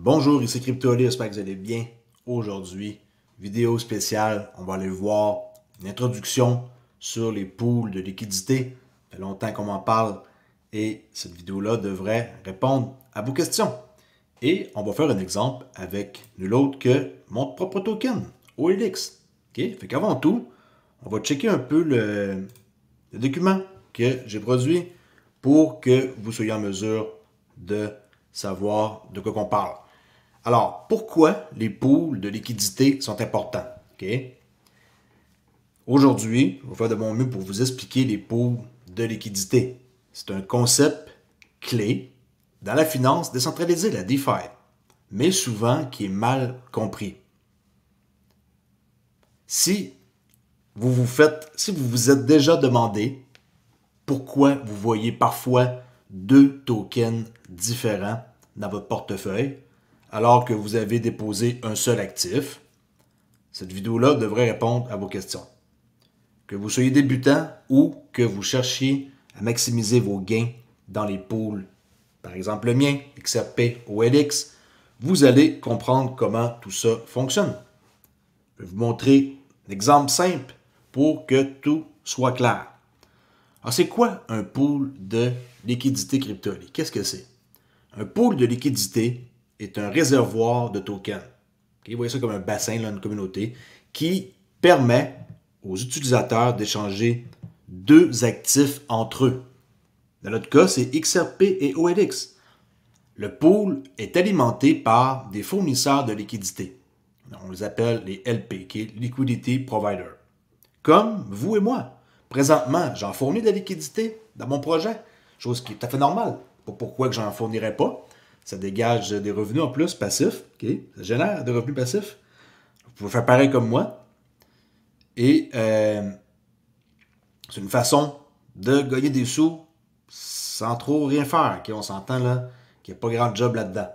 Bonjour, ici CryptoOli, j'espère que vous allez bien. Aujourd'hui, vidéo spéciale, on va aller voir une introduction sur les pools de liquidité. Ça fait longtemps qu'on m'en parle et cette vidéo-là devrait répondre à vos questions. Et on va faire un exemple avec nul autre que mon propre token, OLX. Okay? Fait qu'avant tout, on va checker un peu le document que j'ai produit pour que vous soyez en mesure de savoir de quoi on parle. Alors, pourquoi les pools de liquidité sont importants? Okay? Aujourd'hui, je vais faire de mon mieux pour vous expliquer les pools de liquidité. C'est un concept clé dans la finance décentralisée, la DeFi, mais souvent qui est mal compris. Si vous vous êtes déjà demandé pourquoi vous voyez parfois deux tokens différents dans votre portefeuille, alors que vous avez déposé un seul actif, cette vidéo-là devrait répondre à vos questions. Que vous soyez débutant ou que vous cherchiez à maximiser vos gains dans les pools, par exemple le mien, XRP, OLX, vous allez comprendre comment tout ça fonctionne. Je vais vous montrer un exemple simple pour que tout soit clair. Alors, c'est quoi un pool de liquidité CryptoOli? Qu'est-ce que c'est? Un pool de liquidité est un réservoir de tokens. Okay? Vous voyez ça comme un bassin, là, une communauté, qui permet aux utilisateurs d'échanger deux actifs entre eux. Dans notre cas, c'est XRP et OLX. Le pool est alimenté par des fournisseurs de liquidité. On les appelle les LP, qui est Liquidity Provider. Comme vous et moi. Présentement, j'en fournis de la liquidité dans mon projet, chose qui est tout à fait normale. Pas pourquoi que j'en fournirais pas. Ça dégage des revenus en plus passifs. Okay? Ça génère des revenus passifs. Vous pouvez faire pareil comme moi. Et c'est une façon de gagner des sous sans trop rien faire. Okay? On s'entend là qu'il n'y a pas grand job là-dedans.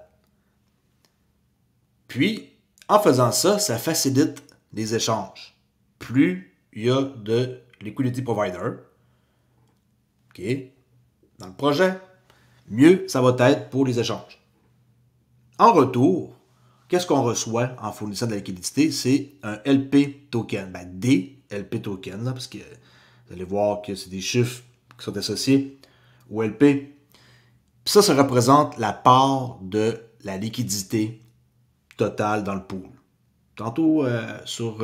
Puis, en faisant ça, ça facilite les échanges. Plus il y a de liquidity provider, okay, dans le projet, mieux ça va être pour les échanges. En retour, qu'est-ce qu'on reçoit en fournissant de la liquidité? C'est un LP token. Ben, des LP tokens, là, parce que vous allez voir que c'est des chiffres qui sont associés au LP. Puis ça représente la part de la liquidité totale dans le pool. Tantôt, sur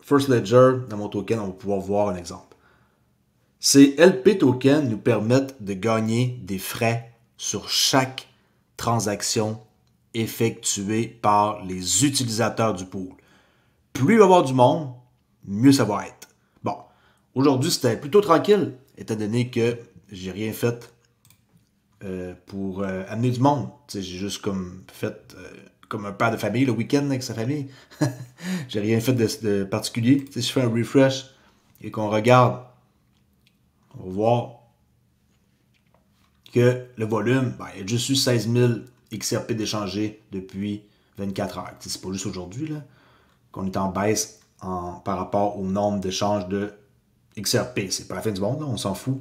First Ledger, dans mon token, on va pouvoir voir un exemple. Ces LP tokens nous permettent de gagner des frais sur chaque transaction effectuée par les utilisateurs du pool. Plus il va y avoir du monde, mieux ça va être. Bon, aujourd'hui c'était plutôt tranquille, étant donné que j'ai rien fait pour amener du monde. J'ai juste comme fait comme un père de famille le week-end avec sa famille. J'ai rien fait de particulier. Si je fais un refresh et qu'on regarde, on va voir que le volume, ben, il y a juste eu 16 000 XRP d'échangés depuis 24 heures. C'est pas juste aujourd'hui qu'on est en baisse par rapport au nombre d'échanges de XRP. C'est pas la fin du monde, là, on s'en fout.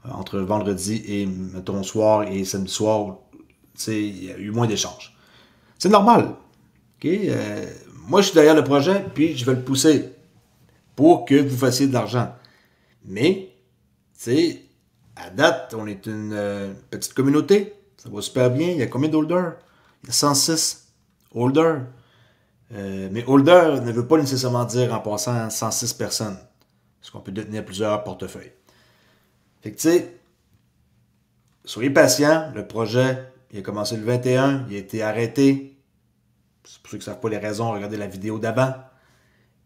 Entre vendredi et, mettons, soir et samedi soir, il y a eu moins d'échanges. C'est normal. Okay? Moi, je suis derrière le projet, puis je vais le pousser pour que vous fassiez de l'argent. Mais, à date, on est une petite communauté. Ça va super bien. Il y a combien d'holders? Il y a 106 holders. Mais holder ne veut pas nécessairement dire en passant 106 personnes. Parce qu'on peut détenir plusieurs portefeuilles. Fait que tu sais, soyez patient. Le projet, il a commencé le 21. Il a été arrêté. C'est pour ceux qui ne savent pas les raisons, regardez la vidéo d'avant.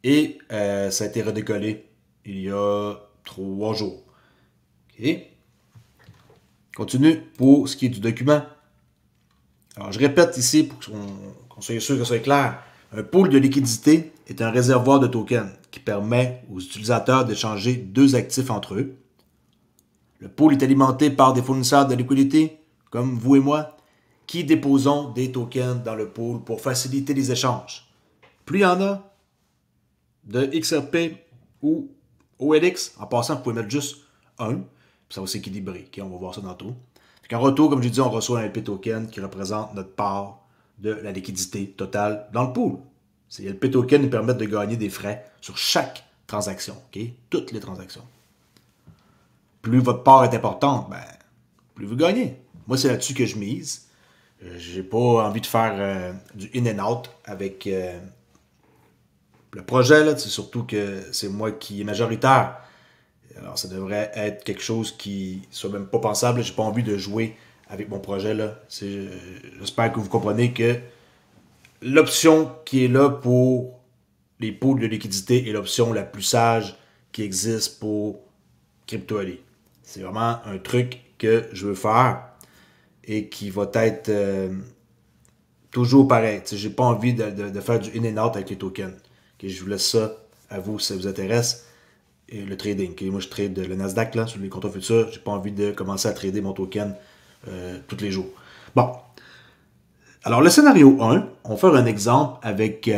Et ça a été redécollé il y a 3 jours. OK? Continue pour ce qui est du document. Alors, je répète ici pour qu'on soit sûr que ça soit clair. Un pool de liquidité est un réservoir de tokens qui permet aux utilisateurs d'échanger deux actifs entre eux. Le pool est alimenté par des fournisseurs de liquidité, comme vous et moi, qui déposons des tokens dans le pool pour faciliter les échanges. Plus il y en a de XRP ou OLX, en passant, vous pouvez mettre juste un, puis ça va s'équilibrer. Okay, on va voir ça tantôt. En retour, comme j'ai dit, on reçoit un LP token qui représente notre part de la liquidité totale dans le pool. Ces LP tokens nous permettent de gagner des frais sur chaque transaction, ok? Toutes les transactions. Plus votre part est importante, ben, plus vous gagnez. Moi, c'est là-dessus que je mise. J'ai pas envie de faire du in and out avec le projet, là. C'est surtout que c'est moi qui est majoritaire. Alors, ça devrait être quelque chose qui soit même pas pensable. J'ai pas envie de jouer avec mon projet, là. J'espère que vous comprenez que l'option qui est là pour les pools de liquidité est l'option la plus sage qui existe pour CryptoAli. C'est vraiment un truc que je veux faire et qui va être toujours pareil. J'ai pas envie de faire du in and out avec les tokens. Okay, je vous laisse ça à vous si ça vous intéresse. Et le trading. Okay, moi, je trade le Nasdaq là, sur les contrats futurs. J'ai pas envie de commencer à trader mon token tous les jours. Bon. Alors, le scénario 1, on va faire un exemple avec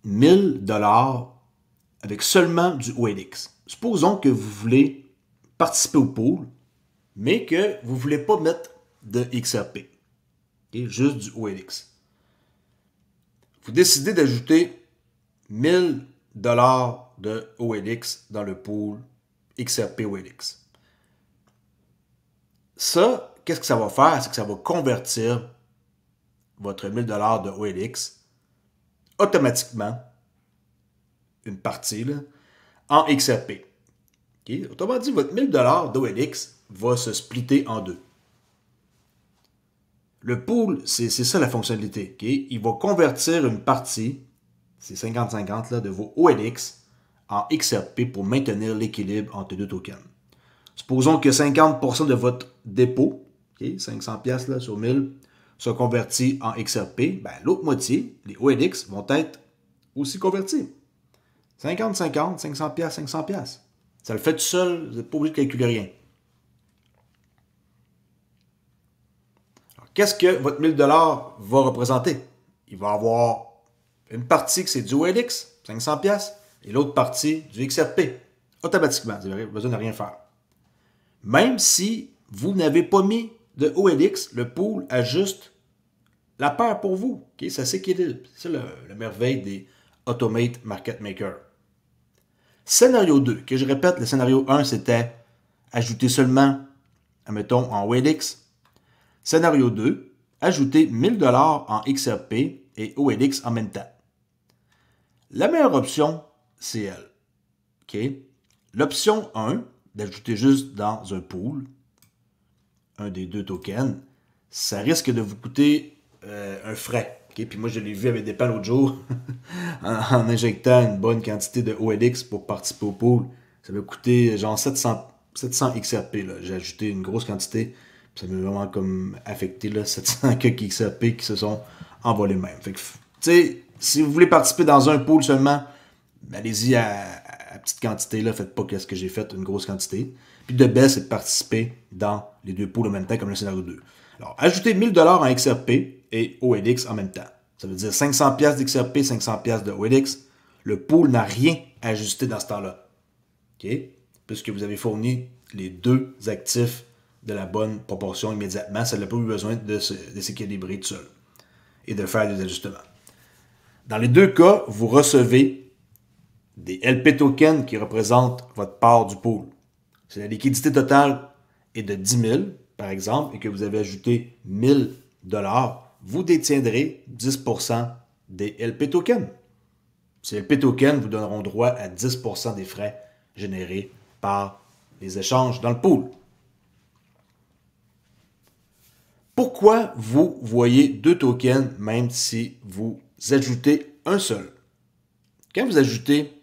1000 $ avec seulement du OLX. Supposons que vous voulez participer au pool, mais que vous ne voulez pas mettre de XRP. Okay? Juste du OLX. Vous décidez d'ajouter 1000 $ de OLX dans le pool XRP OLX. Ça, qu'est-ce que ça va faire? C'est que ça va convertir votre 1000 $ de OLX automatiquement, une partie, là, en XRP. Okay? Autrement dit, votre 1000 $ d'OLX va se splitter en deux. Le pool, c'est ça la fonctionnalité. Okay? Il va convertir une partie, c'est 50-50 de vos OLX en XRP pour maintenir l'équilibre entre les deux tokens. Supposons que 50% de votre dépôt, okay, 500$ là, sur 1000, soit converti en XRP, ben, l'autre moitié, les OLX, vont être aussi convertis. 50-50, 500$, 500$. Ça le fait tout seul, vous n'êtes pas obligé de calculer rien. Qu'est-ce que votre 1000 $ va représenter? Il va avoir une partie que c'est du OLX, 500$, et l'autre partie du XRP. Automatiquement, vous n'avez besoin de rien faire. Même si vous n'avez pas mis de OLX, le pool ajuste la paire pour vous. Okay? Ça s'équilibre. C'est la merveille des Automate Market Maker. Scénario 2, que je répète, le scénario 1, c'était ajouter seulement, admettons, en OLX. Scénario 2, ajouter 1000 $ en XRP et OLX en même temps. La meilleure option, c'est elle. Okay? L'option 1, d'ajouter juste dans un pool, un des deux tokens, ça risque de vous coûter un frais. Okay? Puis moi, je l'ai vu avec des pans l'autre jour, en injectant une bonne quantité de OLX pour participer au pool. Ça m'a coûté genre 700 XRP. J'ai ajouté une grosse quantité. Puis ça m'a vraiment comme affecté là, 700 XRP qui se sont envolés même. Fait que, tu sais, si vous voulez participer dans un pool seulement, allez-y à petite quantité, là, faites pas ce que j'ai fait, une grosse quantité. Puis le best, c'est de participer dans les deux pools en même temps, comme le scénario 2. Alors, ajoutez 1000 $ en XRP et OLX en même temps. Ça veut dire 500$ d'XRP, 500$ de OLX. Le pool n'a rien ajusté dans ce temps-là. OK? Puisque vous avez fourni les deux actifs de la bonne proportion immédiatement, ça n'a pas eu besoin de s'équilibrer tout seul et de faire des ajustements. Dans les deux cas, vous recevez des LP tokens qui représentent votre part du pool. Si la liquidité totale est de 10 000, par exemple, et que vous avez ajouté 1000 $, vous détiendrez 10% des LP tokens. Ces LP tokens vous donneront droit à 10% des frais générés par les échanges dans le pool. Pourquoi vous voyez deux tokens même si vous ajoutez un seul? Quand vous ajoutez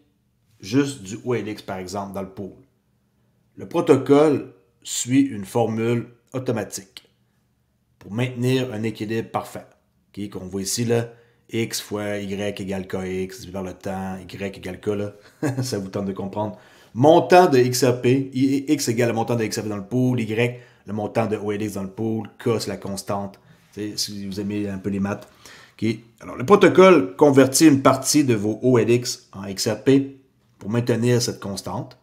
juste du OLX, par exemple, dans le pool, le protocole suit une formule automatique pour maintenir un équilibre parfait. Okay? Qu'on voit ici, là, X fois Y égale KX, vers le temps, Y égale K, là. Ça vous tente de comprendre. Montant de XRP, X égale le montant de XRP dans le pool, Y, le montant de OLX dans le pool, K, c'est la constante. T'sais, si vous aimez un peu les maths. Okay? Alors, le protocole convertit une partie de vos OLX en XRP pour maintenir cette constante.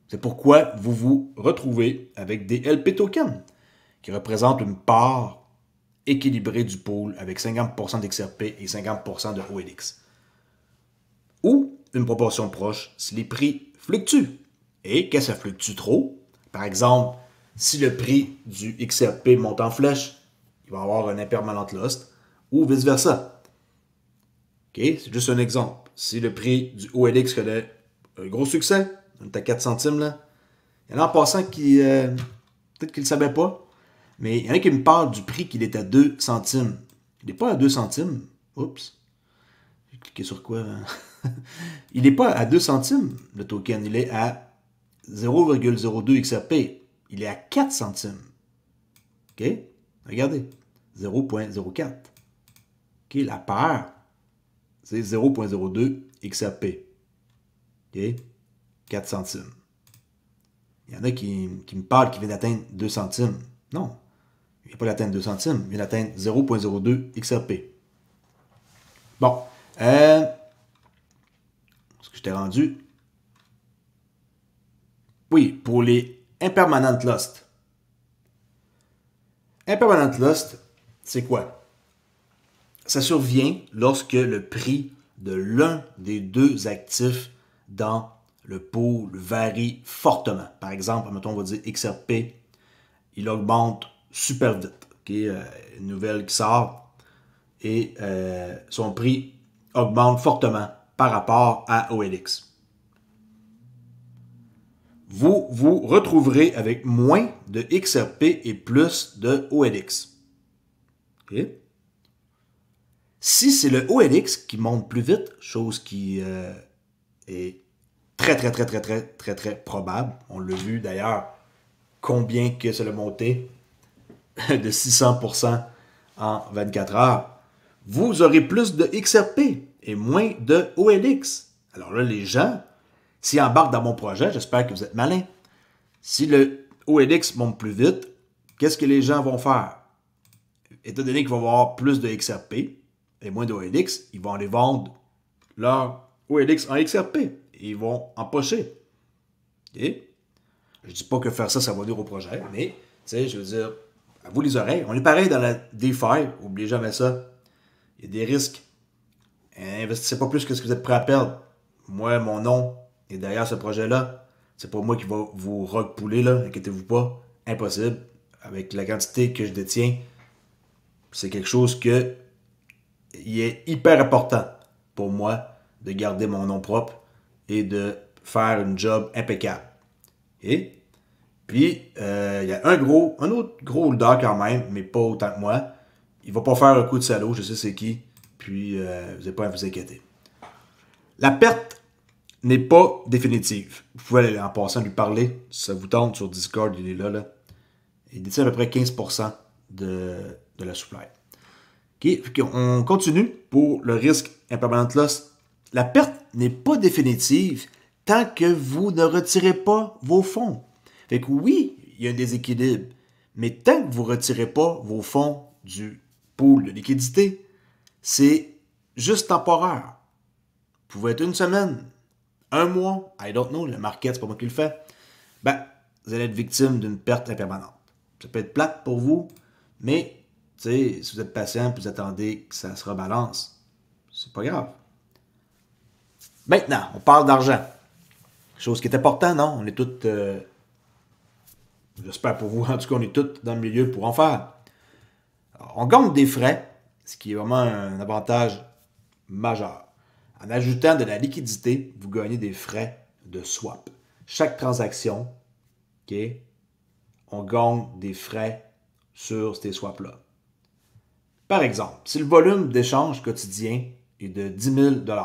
C'est pourquoi vous vous retrouvez avec des LP tokens qui représentent une part équilibré du pool avec 50% d'XRP et 50% de OLX. Ou une proportion proche si les prix fluctuent. Et que ça fluctue trop, par exemple, si le prix du XRP monte en flèche, il va y avoir un impermanent loss, ou vice-versa. OK? C'est juste un exemple. Si le prix du OLX connaît un gros succès, on est à 4 centimes là, il y en a en passant qui, peut-être qu'ils ne le savaient pas, mais il y en a qui me parlent du prix qu'il est à 2 centimes. Il n'est pas à 2 centimes. Oups. J'ai cliqué sur quoi? Hein? Il n'est pas à 2 centimes, le token. Il est à 0,02 XRP. Il est à 4 centimes. OK? Regardez. 0,04. OK? La paire, c'est 0,02 XRP. OK? 4 centimes. Il y en a qui me parlent qui vient d'atteindre 2 centimes. Non. Il ne vient pas d'atteindre 2 centimes. Il vient d'atteindre 0,02 XRP. Bon. Est-ce que je t'ai rendu? Oui, pour les impermanent lost. Impermanent lost, c'est quoi? Ça survient lorsque le prix de l'un des deux actifs dans le pool varie fortement. Par exemple, mettons, on va dire XRP, il augmente super vite. Okay? Une nouvelle qui sort et son prix augmente fortement par rapport à OLX. Vous vous retrouverez avec moins de XRP et plus de OLX. Okay? Si c'est le OLX qui monte plus vite, chose qui est très probable, on l'a vu d'ailleurs, combien que ça a monté de 600% en 24 heures, vous aurez plus de XRP et moins de OLX. Alors là, les gens, s'ils embarquent dans mon projet, j'espère que vous êtes malins. Si le OLX monte plus vite, qu'est-ce que les gens vont faire? Étant donné qu'ils vont avoir plus de XRP et moins de OLX, ils vont aller vendre leur OLX en XRP et ils vont empocher. Okay? Je ne dis pas que faire ça, ça va nuire au projet, mais je veux dire, à vous les oreilles, on est pareil dans la DeFi, n'oubliez jamais ça. Il y a des risques. Investissez pas plus que ce que vous êtes prêt à perdre. Moi, mon nom est derrière ce projet-là. C'est pas moi qui va vous rug-pouler, là, inquiétez-vous pas. Impossible. Avec la quantité que je détiens, c'est quelque chose que il est hyper important pour moi de garder mon nom propre et de faire une job impeccable. Et puis, il y a un autre gros holder quand même, mais pas autant que moi. Il va pas faire un coup de salaud, je sais c'est qui. Puis, vous n'avez pas à vous inquiéter. La perte n'est pas définitive. Vous pouvez aller en passant lui parler. Si ça vous tente sur Discord, il est là. Il détient à peu près 15% de la supply. Okay. On continue pour le risque impermanent loss. La perte n'est pas définitive tant que vous ne retirez pas vos fonds. Fait que oui, il y a un déséquilibre, mais tant que vous ne retirez pas vos fonds du pool de liquidité, c'est juste temporaire. Vous pouvez être une semaine, un mois, I don't know, le market, c'est pas moi qui le fais. Vous allez être victime d'une perte impermanente. Ça peut être plate pour vous, mais si vous êtes patient et vous attendez que ça se rebalance, c'est pas grave. Maintenant, on parle d'argent. Chose qui est importante, non? On est tous, j'espère pour vous, en tout cas, on est tous dans le milieu pour en faire. Alors, on gagne des frais, ce qui est vraiment un avantage majeur. En ajoutant de la liquidité, vous gagnez des frais de swap. Chaque transaction, okay, on gagne des frais sur ces swaps-là. Par exemple, si le volume d'échange quotidien est de 10 000 $,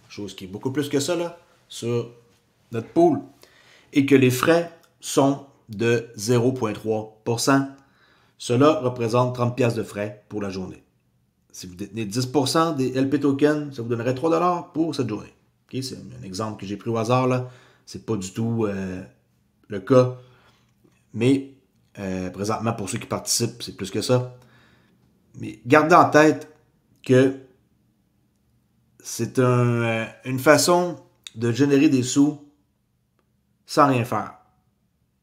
chose qui est beaucoup plus que ça là, sur notre pool, et que les frais sont de 0,3%, cela représente 30 $ de frais pour la journée. Si vous détenez 10% des LP tokens, ça vous donnerait 3 $ pour cette journée. Okay, c'est un exemple que j'ai pris au hasard là. C'est pas du tout le cas. Mais présentement, pour ceux qui participent, c'est plus que ça. Mais gardez en tête que c'est une façon de générer des sous sans rien faire.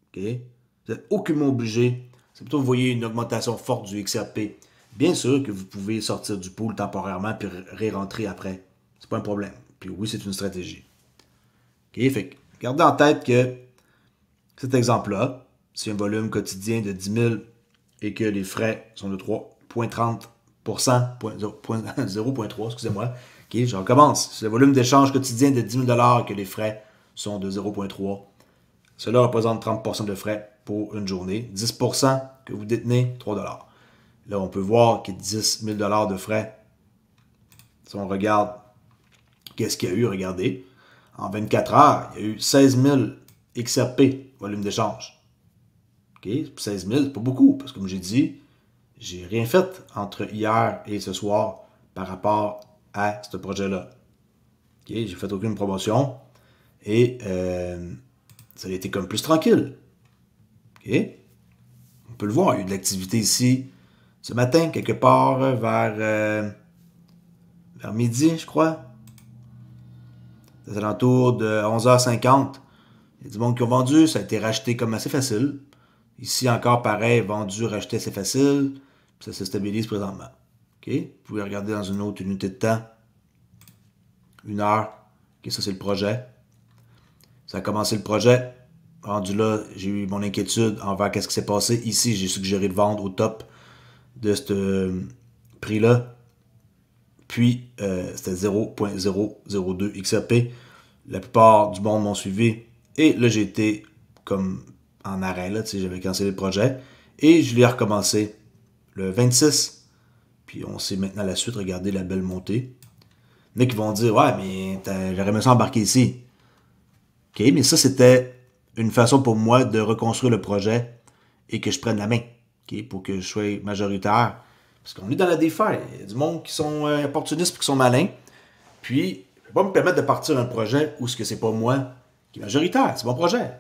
Okay? Vous n'êtes aucunement obligé. C'est plutôt vous voyez une augmentation forte du XRP, bien sûr que vous pouvez sortir du pool temporairement puis ré-rentrer après. C'est pas un problème. Puis oui, c'est une stratégie. OK? Fait que gardez en tête que cet exemple-là, c'est un volume quotidien de 10 000 et que les frais sont de 3,30%, 0,3, excusez-moi. OK, je recommence. C'est le volume d'échange quotidien de 10 000 et que les frais sont de 0,3. Cela représente 30% de frais pour une journée. 10% que vous détenez, 3 $. Là, on peut voir qu'il y a 10 000 $ de frais. Si on regarde qu'est-ce qu'il y a eu, regardez. En 24 heures, il y a eu 16 000 XRP, volume d'échange. OK? 16 000, c'est pas beaucoup, parce que comme j'ai dit, j'ai rien fait entre hier et ce soir par rapport à ce projet-là. OK? J'ai fait aucune promotion et ça a été comme plus tranquille. OK? On peut le voir, il y a eu de l'activité ici ce matin, quelque part vers midi, je crois. C'est alentours de 11h50. Il y a du monde qui ont vendu, ça a été racheté comme assez facile. Ici encore, pareil, vendu, racheté assez facile. Ça se stabilise présentement. OK? Vous pouvez regarder dans une autre unité de temps. 1 heure. OK, ça c'est le projet. Ça a commencé le projet. Rendu là, j'ai eu mon inquiétude envers qu'est-ce qui s'est passé. Ici, j'ai suggéré de vendre au top de ce prix-là. Puis, c'était 0.002 XRP. La plupart du monde m'ont suivi. Et là, j'ai été comme en arrêt. J'avais cancellé le projet. Et je l'ai recommencé le 26. Puis, on sait maintenant la suite. Regardez la belle montée. Il y en a qui vont dire, ouais, mais j'aurais aimé ça embarquer ici. OK, mais ça, c'était une façon pour moi de reconstruire le projet et que je prenne la main. OK, pour que je sois majoritaire. Parce qu'on est dans la DeFi. Il y a du monde qui sont opportunistes et qui sont malins. Puis, je ne vais pas me permettre de partir un projet où ce que c'est pas moi qui est majoritaire. C'est mon projet.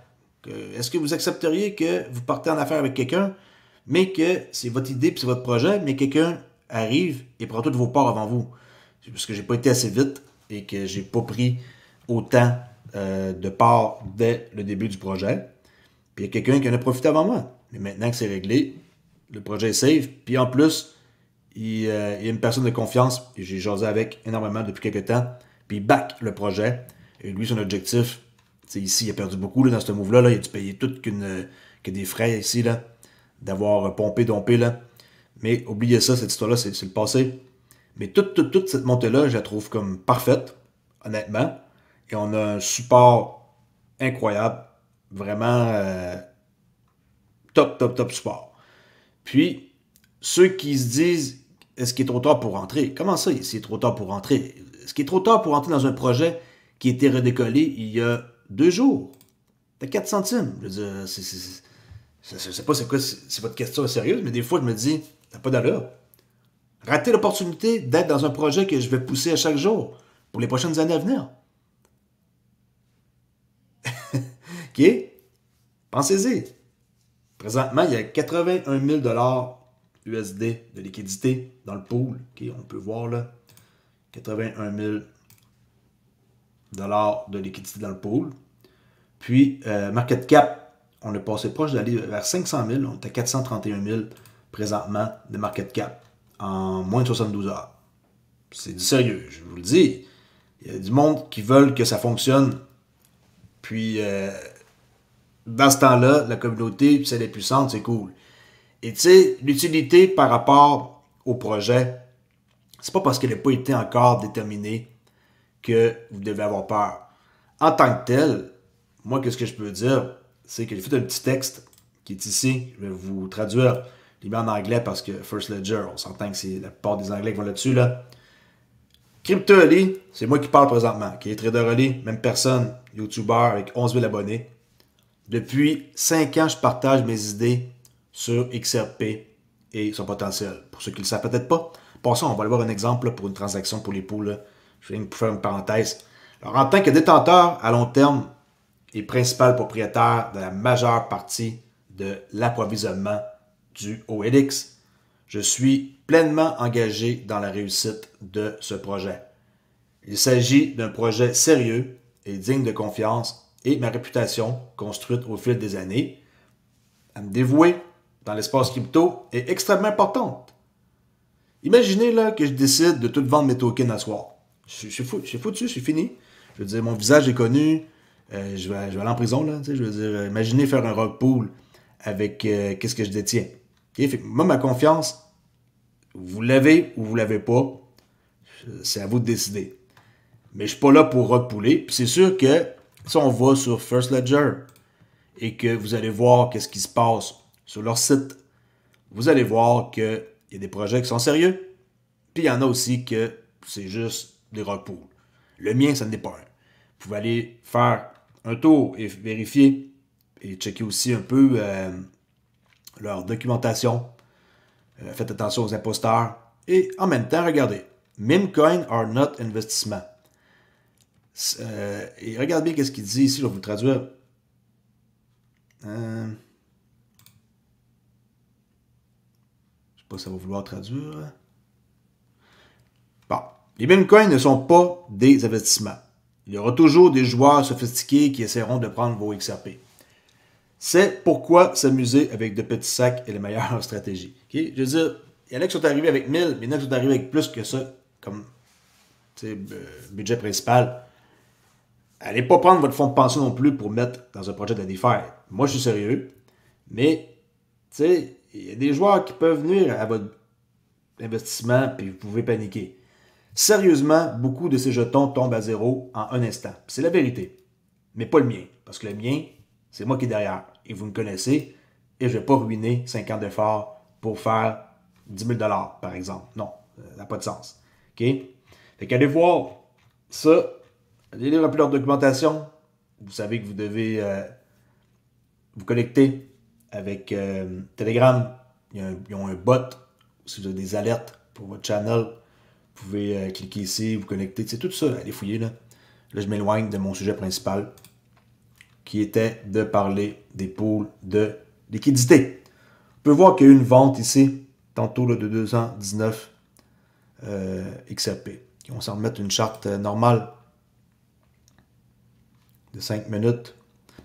Est-ce que vous accepteriez que vous partez en affaire avec quelqu'un, mais que c'est votre idée et c'est votre projet, mais quelqu'un arrive et prend toutes vos parts avant vous? C'est parce que j'ai pas été assez vite et que j'ai pas pris autant de parts dès le début du projet. Puis il y a quelqu'un qui en a profité avant moi. Mais maintenant que c'est réglé, le projet est safe. Puis en plus, il y a une personne de confiance, et j'ai jasé avec énormément depuis quelques temps, puis il back le projet. Et lui, son objectif, ici, il a perdu beaucoup là, dans ce move-là. Là, il a dû payer tout que des frais ici, là, d'avoir pompé, dompé. Là. Mais oubliez ça, cette histoire-là, c'est le passé. Mais toute cette montée-là, je la trouve comme parfaite, honnêtement. Et on a un support incroyable. Vraiment top support. Puis, ceux qui se disent, est-ce qu'il est trop tard pour rentrer? Comment ça, c'est trop tard pour rentrer? Est-ce qu'il est trop tard pour rentrer dans un projet qui a été redécollé il y a 2 jours? T'as 4 centimes. Je veux dire, je sais pas c'est quoi, si votre question est sérieuse, mais des fois, je me dis, t'as pas d'allure. Rater l'opportunité d'être dans un projet que je vais pousser à chaque jour pour les prochaines années à venir. OK? Pensez-y. Présentement, il y a 81 000 $ USD de liquidité dans le pool. OK, on peut voir là. 81 000 $ de liquidité dans le pool. Puis, market cap, on est passé proche d'aller vers 500 000. On est à 431 000 présentement de market cap en moins de 72 heures. C'est du sérieux, je vous le dis. Il y a du monde qui veulent que ça fonctionne. Puis, dans ce temps-là, la communauté, puis celle est puissante, c'est cool. Et tu sais, l'utilité par rapport au projet, c'est pas parce qu'elle n'a pas été encore déterminée que vous devez avoir peur. En tant que tel, moi, qu'est-ce que je peux dire, c'est que j'ai fait un petit texte qui est ici. Je vais vous traduire. Je l'ai mis en anglais parce que First Ledger, on s'entend que c'est la plupart des Anglais qui vont là-dessus. Là. Crypto Ali, c'est moi qui parle présentement. Okay? Trader Ali, même personne, YouTuber avec 11 000 abonnés. Depuis 5 ans, je partage mes idées sur XRP et son potentiel. Pour ceux qui ne le savent peut-être pas, passons, on va aller voir un exemple là, pour une transaction pour les pools. Là. Je viens de faire une parenthèse. Alors, en tant que détenteur à long terme et principal propriétaire de la majeure partie de l'approvisionnement du OLX, je suis pleinement engagé dans la réussite de ce projet. Il s'agit d'un projet sérieux et digne de confiance et ma réputation, construite au fil des années, à me dévouer dans l'espace crypto est extrêmement importante. Imaginez là, que je décide de tout vendre mes tokens à soir. Je suis foutu, c'est fini. Je veux dire, mon visage est connu. Je vais aller en prison, là. Je veux dire, imaginez faire un rug pool avec qu'est-ce que je détiens. Okay? Fait que moi, ma confiance, vous l'avez ou vous l'avez pas. C'est à vous de décider. Mais je suis pas là pour rug pooler. Puis c'est sûr que si on va sur First Ledger et que vous allez voir qu'est-ce qui se passe sur leur site, vous allez voir qu'il y a des projets qui sont sérieux. Puis il y en a aussi que c'est juste des rug pools. Le mien, ça n'est pas un. Vous pouvez aller faire un tour et vérifier et checker aussi un peu leur documentation. Faites attention aux imposteurs. Et en même temps, regardez. Meme coin are not investissement. Et regardez bien ce qu'il dit ici, je vais vous le traduire. Je ne sais pas si ça va vouloir traduire. Bon. Les meme coins ne sont pas des investissements. Il y aura toujours des joueurs sophistiqués qui essaieront de prendre vos XRP. C'est pourquoi s'amuser avec de petits sacs est la meilleure stratégie. Okay? Je veux dire, il y en a qui sont arrivés avec 1000, mais il y en a qui sont arrivés avec plus que ça, comme budget principal. Allez pas prendre votre fonds de pension non plus pour mettre dans un projet de DeFi. Moi, je suis sérieux, mais il y a des joueurs qui peuvent venir à votre investissement puis vous pouvez paniquer. Sérieusement, beaucoup de ces jetons tombent à zéro en un instant. C'est la vérité. Mais pas le mien. Parce que le mien, c'est moi qui est derrière. Et vous me connaissez. Et je ne vais pas ruiner 5 ans d'efforts pour faire 10 000 $ par exemple. Non, ça n'a pas de sens. OK? Fait qu'allez voir ça. Allez lire un peu leur documentation. Vous savez que vous devez vous connecter avec Telegram. Ils ont un bot. Si vous avez des alertes pour votre channel, vous pouvez cliquer ici, vous connecter. C'est tout ça, allez fouiller là. Là, je m'éloigne de mon sujet principal, qui était de parler des pools de liquidité. On peut voir qu'il y a eu une vente ici, tantôt là, de 219 XRP. On va s'en remettre une charte normale de 5 minutes.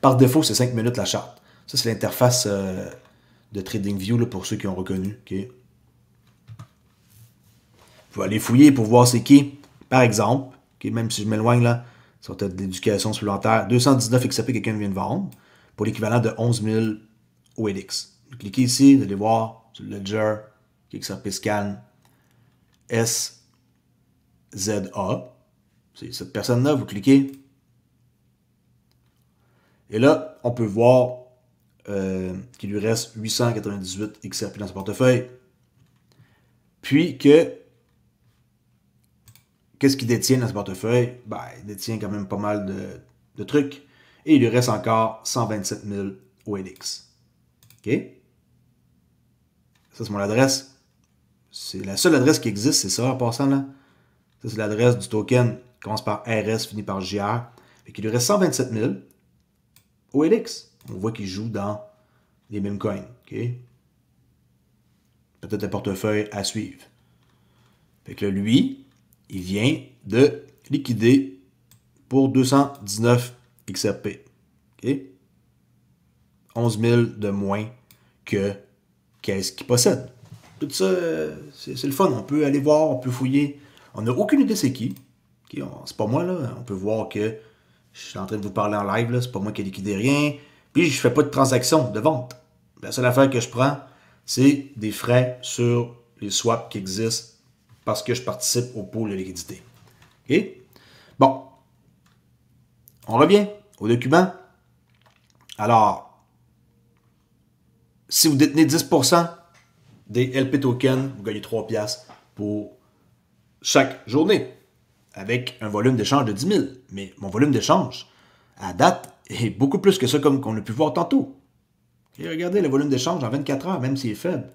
Par défaut, c'est 5 minutes la charte. Ça, c'est l'interface de TradingView là, pour ceux qui ont reconnu. Okay? Vous pouvez aller fouiller pour voir c'est qui. Par exemple, okay, même si je m'éloigne là, sur de l'éducation supplémentaire, 219 XRP, quelqu'un vient de vendre, pour l'équivalent de 11 000 OLX. Vous cliquez ici, vous allez voir sur le Ledger, XRP Scan, SZA. C'est cette personne-là, vous cliquez. Et là, on peut voir qu'il lui reste 898 XRP dans son portefeuille. Puis que qu'est-ce qu'il détient dans ce portefeuille? Ben, il détient quand même pas mal de trucs. Et il lui reste encore 127 000 OLX. OK? Ça, c'est mon adresse. C'est la seule adresse qui existe, c'est ça en passant là. Ça, c'est l'adresse du token qui commence par RS, finit par JR. Fait qu'il lui reste 127 000 OLX. On voit qu'il joue dans les mêmes coins. OK? Peut-être un portefeuille à suivre. Fait que là, lui, il vient de liquider pour 219 XRP. OK? 11 000 de moins que qu'est-ce qu'il possède. Tout ça, c'est le fun. On peut aller voir, on peut fouiller. On n'a aucune idée c'est qui. Okay? C'est pas moi, là. On peut voir que je suis en train de vous parler en live, là. C'est pas moi qui ai liquidé rien. Puis, je fais pas de transaction de vente. La seule affaire que je prends, c'est des frais sur les swaps qui existent parce que je participe au pool de liquidité. OK? Bon. On revient au document. Alors, si vous détenez 10% des LP tokens, vous gagnez 3 piastres pour chaque journée avec un volume d'échange de 10 000. Mais mon volume d'échange, à date, est beaucoup plus que ça comme qu'on a pu voir tantôt. Et regardez le volume d'échange en 24 heures, même s'il est faible.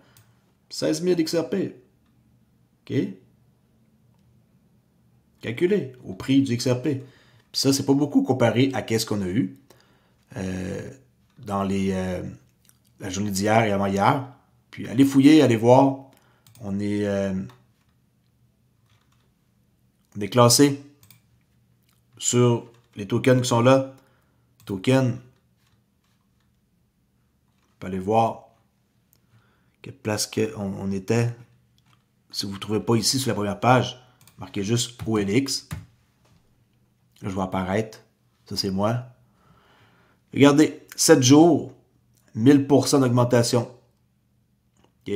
16 000 XRP. OK? Calculé au prix du XRP. Puis ça, c'est pas beaucoup comparé à qu'est-ce qu'on a eu dans la journée d'hier et avant-hier. Puis allez fouiller, allez voir. On est classé sur les tokens qui sont là. Tokens. On peut aller voir quelle place on était. si vous ne trouvez pas ici sur la première page, marquez juste OLX. Là, je vais apparaître. Ça, c'est moi. Regardez, 7 jours, 1000% d'augmentation. OK.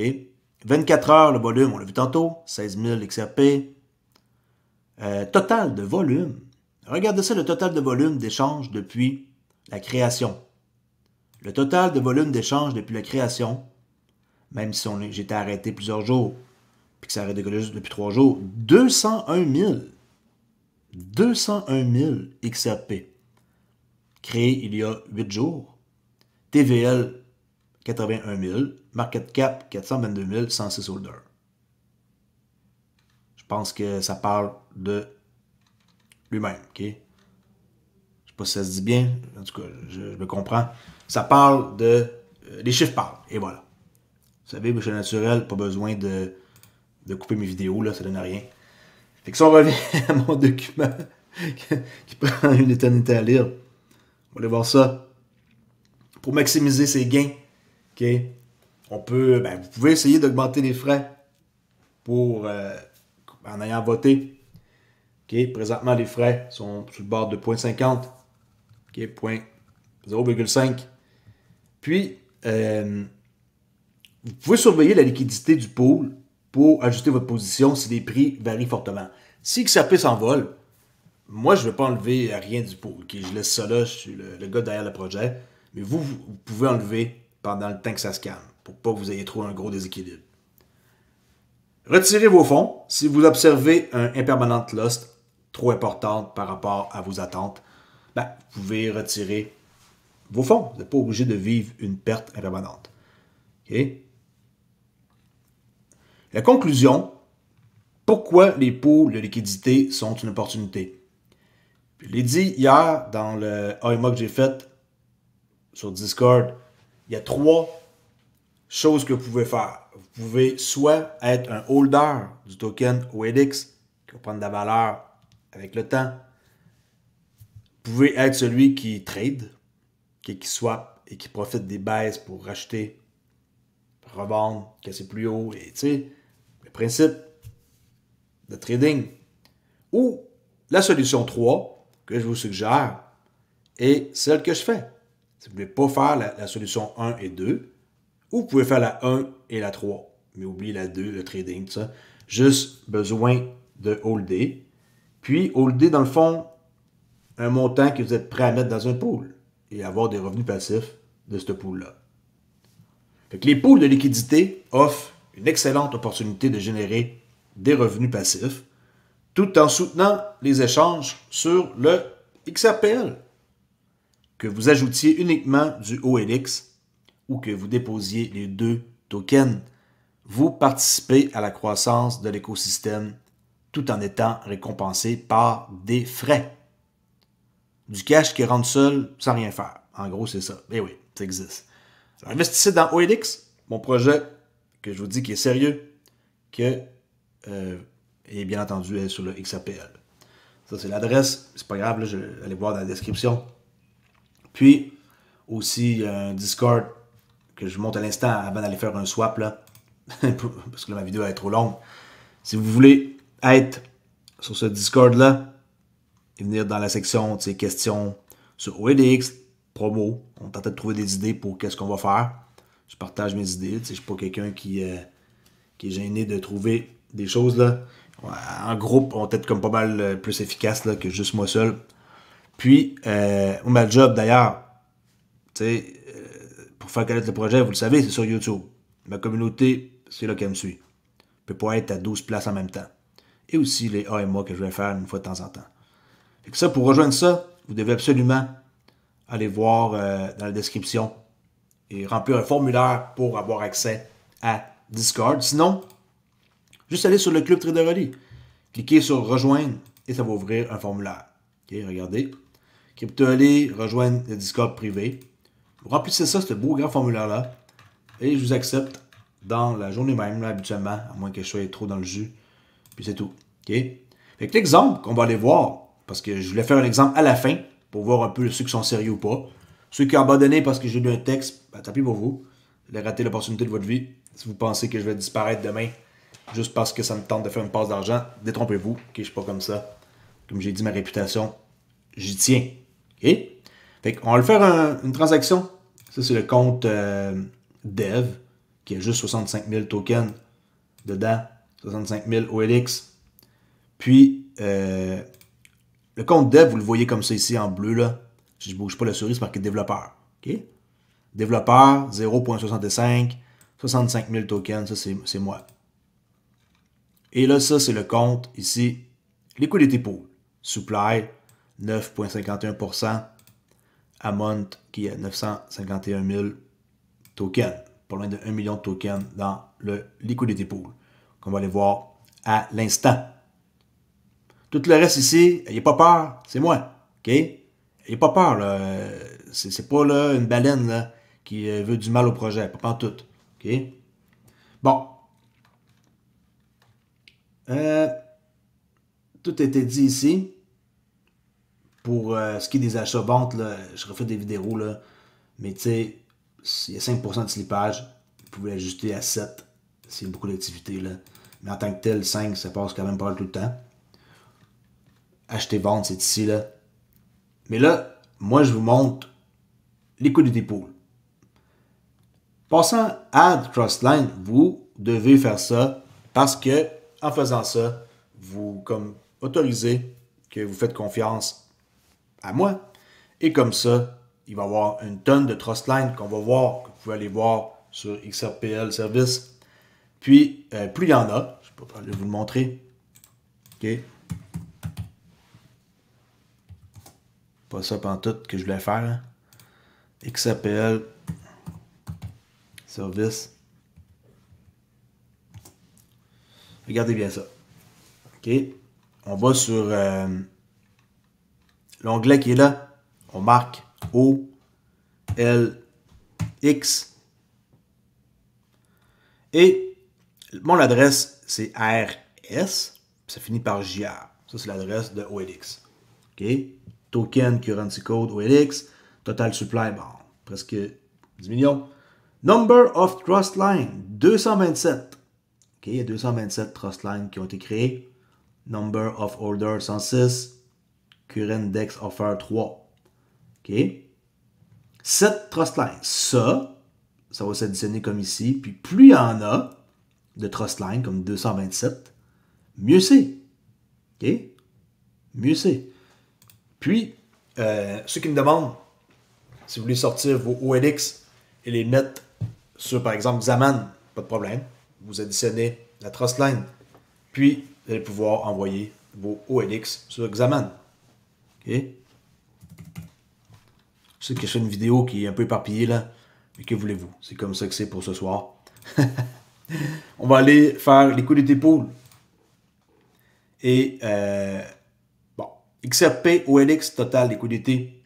24 heures, le volume, on l'a vu tantôt, 16 000 XRP. Total de volume. Regardez ça, le total de volume d'échange depuis la création. Le total de volume d'échange depuis la création, même si j'étais arrêté plusieurs jours, puis que ça aurait décollé juste depuis 3 jours, 201 000. 201 000 XRP. Créé il y a 8 jours. TVL, 81 000. Market cap, 422 000, 106 holders. Je pense que ça parle de lui-même, OK? Je ne sais pas si ça se dit bien. En tout cas, je me comprends. Ça parle de... les chiffres parlent, et voilà. Vous savez, je suis naturel, pas besoin de couper mes vidéos, là, ça donne rien. Fait que si on revient à mon document qui prend une éternité à lire, on va aller voir ça. Pour maximiser ses gains, OK, on peut, vous pouvez essayer d'augmenter les frais pour, en ayant voté. OK, présentement, les frais sont sur le bord de 0.50. OK, 0.5. Puis, vous pouvez surveiller la liquidité du pool pour ajuster votre position si les prix varient fortement. Si XRP s'envole, moi, je ne vais pas enlever rien du pool. Okay? Je laisse ça là, je suis le gars derrière le projet. Mais vous pouvez enlever pendant le temps que ça se calme pour pas que vous ayez trop un gros déséquilibre. Retirez vos fonds si vous observez un impermanent loss trop important par rapport à vos attentes. Vous pouvez retirer vos fonds. Vous n'êtes pas obligé de vivre une perte impermanente. Okay? La conclusion, pourquoi les pools de liquidité sont une opportunité? Je l'ai dit hier dans le AMA que j'ai fait sur Discord, il y a 3 choses que vous pouvez faire. Vous pouvez soit être un holder du token OLX qui va prendre de la valeur avec le temps. Vous pouvez être celui qui trade, qui swap et qui profite des baisses pour racheter, revendre, casser plus haut. Et tu sais, le principe de trading. Ou la solution 3 que je vous suggère est celle que je fais. Si vous ne voulez pas faire la solution 1 et 2, ou vous pouvez faire la 1 et la 3. Mais oubliez la 2, le trading, tout ça. Juste besoin de holder. Puis, holder, dans le fond, un montant que vous êtes prêt à mettre dans un pool et avoir des revenus passifs de ce pool-là. Les pools de liquidité offrent une excellente opportunité de générer des revenus passifs tout en soutenant les échanges sur le XRPL. Que vous ajoutiez uniquement du OLX ou que vous déposiez les 2 tokens, vous participez à la croissance de l'écosystème tout en étant récompensé par des frais. Du cash qui rentre seul sans rien faire. En gros, c'est ça. Eh oui, ça existe. Alors, investissez dans OLX, mon projet que je vous dis qui est sérieux, que et bien entendu sur le XRPL. Ça, c'est l'adresse. C'est pas grave, là, je vais aller voir dans la description. Puis, aussi, un Discord que je vous montre à l'instant avant d'aller faire un swap, là, parce que là, ma vidéo est trop longue. Si vous voulez être sur ce Discord-là et venir dans la section questions sur OLX, promo, on tente de trouver des idées pour qu'est-ce qu'on va faire. Je partage mes idées. Je ne suis pas quelqu'un qui est gêné de trouver des choses. Là. En groupe, on va être comme pas mal plus efficace là, que juste moi seul. Puis, ma job d'ailleurs, pour faire connaître le projet, vous le savez, c'est sur YouTube. Ma communauté, c'est là qu'elle me suit. Je ne peux pas être à 12 places en même temps. Et aussi les AMA que je vais faire une fois de temps en temps. Fait que ça, pour rejoindre ça, vous devez absolument aller voir dans la description et remplir un formulaire pour avoir accès à Discord. Sinon, juste aller sur le Club Traderly. Cliquez sur rejoindre et ça va ouvrir un formulaire. OK, regardez. Crypto.ly, rejoindre le Discord privé. Vous remplissez ça, ce beau grand formulaire-là. Et je vous accepte dans la journée même, là, habituellement, à moins que je sois trop dans le jus. Puis c'est tout. OK? Fait que l'exemple qu'on va aller voir, parce que je voulais faire un exemple à la fin, pour voir un peu ceux qui sont sérieux ou pas. Ceux qui ont abandonné parce que j'ai lu un texte, tant pis pour vous. Vous allez rater l'opportunité de votre vie. Si vous pensez que je vais disparaître demain, juste parce que ça me tente de faire une passe d'argent. Détrompez-vous, ok, je suis pas comme ça. Comme j'ai dit, ma réputation, j'y tiens. Ok? Fait qu'on va le faire une transaction. Ça, c'est le compte Dev, qui a juste 65 000 tokens dedans. 65 000 OLX. Puis, le compte Dev, vous le voyez comme ça ici en bleu, là. Si je ne bouge pas la souris, c'est marqué développeur. OK? Développeur, 0.65, 65 000 tokens, ça c'est moi. Et là, ça c'est le compte ici, liquidity pool. Supply, 9.51%. Amount qui est 951 000 tokens. Pas loin de 1 million de tokens dans le liquidity pool. Qu'on va aller voir à l'instant. Tout le reste ici, n'ayez pas peur, c'est moi. OK? N'ayez pas peur, là. C'est pas là, une baleine là, qui veut du mal au projet. Pas en tout. OK? Bon. Tout a été dit ici. Pour ce qui est des achats-ventes, je refais des vidéos, là, mais tu sais, il y a 5% de slippage. Vous pouvez l'ajuster à 7 s'il y a beaucoup d'activité. Mais en tant que tel, 5, ça passe quand même pas mal tout le temps. Acheter-vendre, c'est ici. Là. Mais là, moi, je vous montre liquidity pool. Passant Add Crossline, vous devez faire ça parce que en faisant ça, vous comme autorisez que vous faites confiance à moi. Et comme ça, il va y avoir une tonne de Trustline qu'on va voir, que vous pouvez aller voir sur XRPL Service. Puis, plus il y en a, je peux aller vous le montrer. OK. Pas ça pantoute que je voulais faire. Hein. XRPL Service. Regardez bien ça. OK. On va sur l'onglet qui est là. On marque O, L, X. Et mon adresse, c'est RS. Ça finit par JR. Ça, c'est l'adresse de OLX. OK. Token, currency code, OLX. Total supply, bon, presque 10 millions. Number of trust line, 227. OK, il y a 227 trust lines qui ont été créés. Number of order, 106. Current Dex Offer 3. OK. 7 trust lines. Ça va s'additionner comme ici. Puis plus il y en a de trust lines, comme 227, mieux c'est. OK. Mieux c'est. Puis, ceux qui me demandent si vous voulez sortir vos OLX et les mettre sur, par exemple, Xaman, pas de problème. Vous additionnez la trust line. Puis, vous allez pouvoir envoyer vos OLX sur Xaman. OK? Je sais que je fais une vidéo qui est un peu éparpillée, là. Mais que voulez-vous? C'est comme ça que c'est pour ce soir. On va aller faire liquidity pool. Et, bon, XRP OLX total liquidité,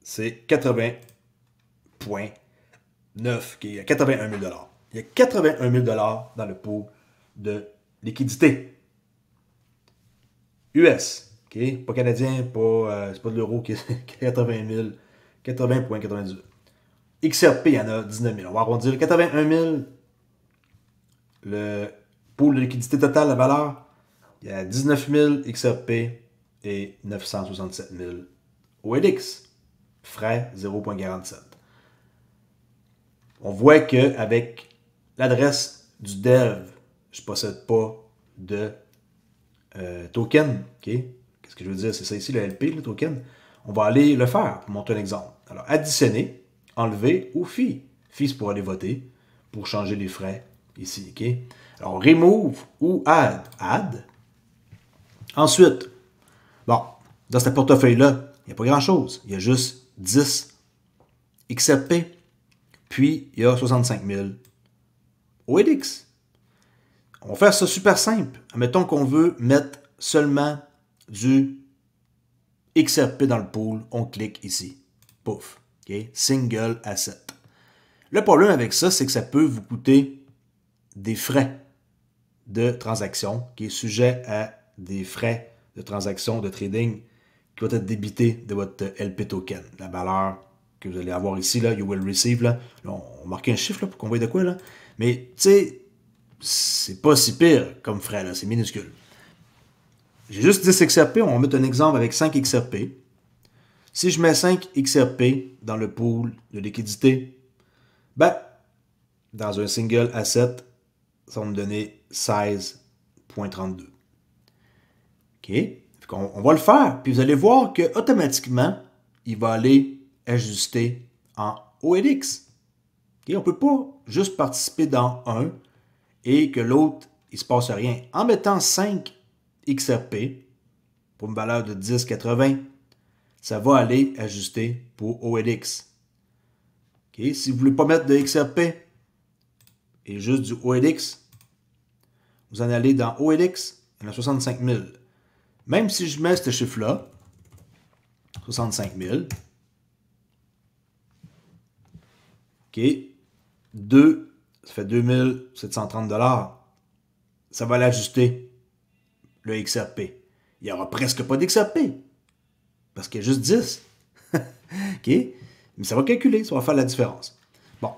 c'est 80,9, qui est à 81 000 $. Il y a 81 000 $ dans le pool de liquidité. US, ok? Pas canadien, c'est pas de l'euro qui est 80 000, 80,98. XRP, il y en a 19 000. On va arrondir 81 000. Le pool de liquidité totale, la valeur, il y a 19 000 XRP et 967 000 OLX. Frais 0,47. On voit qu'avec l'adresse du dev, je ne possède pas de token. Okay? Qu'est-ce que je veux dire? C'est ça ici, le LP, le token. On va aller le faire pour montrer un exemple. Alors, additionner, enlever ou fee. Fee, c'est pour aller voter, pour changer les frais ici. Okay? Alors, remove ou add. Add. Ensuite, bon, dans ce portefeuille-là, il n'y a pas grand-chose. Il y a juste 10 XRP. Puis, il y a 65 000 OLX. On va faire ça super simple. Admettons qu'on veut mettre seulement du XRP dans le pool. On clique ici. Pouf. Okay? Single asset. Le problème avec ça, c'est que ça peut vous coûter des frais de transaction qui est sujet à des frais de transaction, de trading qui vont être débités de votre LP token. La valeur que vous allez avoir ici, là, you will receive, là, on marque un chiffre là, pour qu'on voit de quoi, là. Mais, tu sais, c'est pas si pire comme frais, là, c'est minuscule. J'ai juste 10 XRP, on va mettre un exemple avec 5 XRP. Si je mets 5 XRP dans le pool de liquidité, ben, dans un single asset, ça va me donner 16,32. OK? On va le faire, puis vous allez voir que automatiquement, il va aller ajuster en OLX. Okay? On ne peut pas juste participer dans un et que l'autre, il ne se passe rien. En mettant 5 XRP pour une valeur de 10,80, ça va aller ajuster pour OLX. Okay? Si vous ne voulez pas mettre de XRP et juste du OLX, vous en allez dans OLX, il y en a 65 000. Même si je mets ce chiffre-là, 65 000, OK, 2, ça fait 2730 $. Ça va l'ajuster, le XRP. Il n'y aura presque pas d'XRP, parce qu'il y a juste 10. OK, mais ça va calculer, ça va faire la différence. Bon.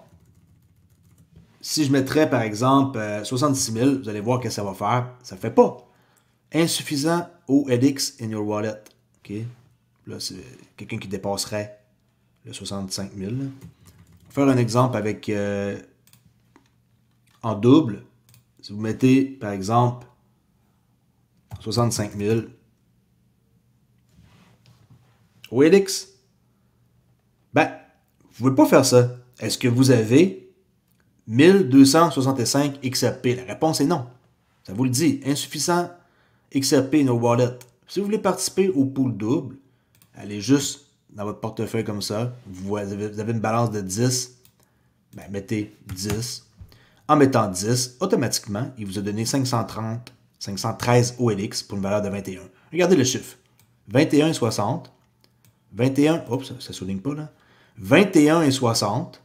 Si je mettrais, par exemple, 66 000, vous allez voir que ça va faire. Ça ne fait pas. Insuffisant OLX in your wallet. OK? Là, c'est quelqu'un qui dépasserait le 65 000. On va faire un exemple avec en double. Si vous mettez, par exemple, 65 000 OLX, ben, vous ne pouvez pas faire ça. Est-ce que vous avez 1265 XRP? La réponse est non. Ça vous le dit. Insuffisant XRP in your wallet. Si vous voulez participer au pool double, allez juste dans votre portefeuille comme ça. Vous avez une balance de 10. Ben, mettez 10. En mettant 10, automatiquement, il vous a donné 513 OLX pour une valeur de 21. Regardez le chiffre. 21,60. 21, oups, ça ne souligne pas là. 21,60.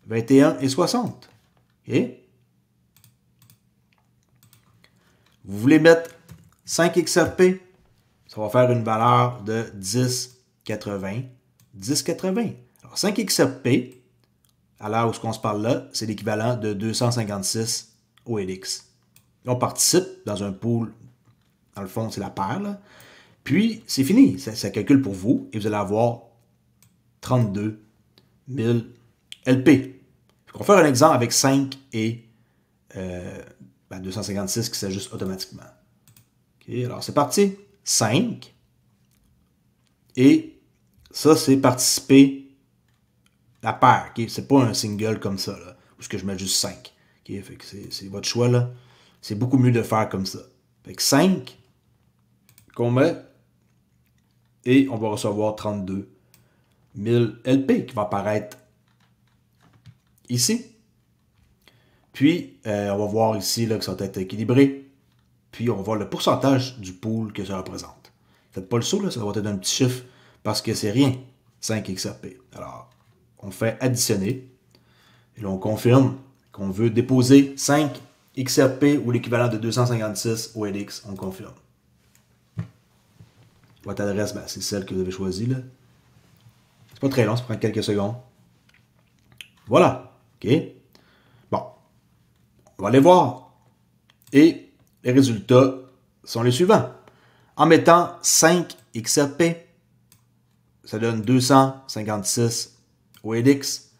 21,60. OK? Vous voulez mettre 5 XRP, ça va faire une valeur de 10,80. 10,80. Alors 5 XRP, à l'heure où on se parle là, c'est l'équivalent de 256 OLX. On participe dans un pool, dans le fond, c'est la paire, là. Puis, c'est fini. Ça calcule pour vous et vous allez avoir 32 000 LP. On va faire un exemple avec 5 et 256 qui s'ajuste automatiquement. OK, alors c'est parti. 5. Et ça, c'est participer la paire. Okay? C'est pas un single comme ça, là, où je mets juste 5. Okay? Fait que c'est votre choix, là. C'est beaucoup mieux de faire comme ça. Fait que 5 qu'on met et on va recevoir 32 000 LP qui va apparaître ici. Puis, on va voir ici là, que ça va être équilibré. Puis, on va voir le pourcentage du pool que ça représente. Faites pas le saut, là, ça va être un petit chiffre parce que c'est rien, 5 XRP. Alors, on fait additionner. Et là, on confirme qu'on veut déposer 5 XRP ou l'équivalent de 256 OLX. On confirme. Votre adresse, ben, c'est celle que vous avez choisie. C'est pas très long, ça prend quelques secondes. Voilà. OK? Bon. On va aller voir. Et les résultats sont les suivants. En mettant 5 XRP, ça donne 256 OLX.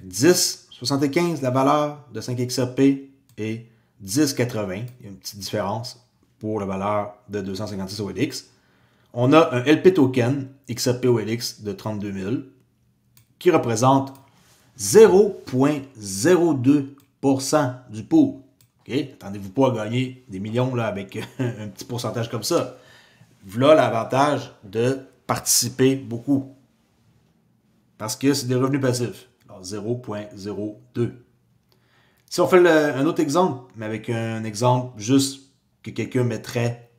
10,75 la valeur de 5 XRP et 10,80. Il y a une petite différence pour la valeur de 256 OLX. On a un LP token XRP OLX de 32 000 qui représente 0,02% du pool. Okay? Attendez-vous pas à gagner des millions là, avec un petit pourcentage comme ça. Voilà l'avantage de participer beaucoup. Parce que c'est des revenus passifs. Alors 0,02. Si on fait un autre exemple, mais avec un exemple juste que quelqu'un mettrait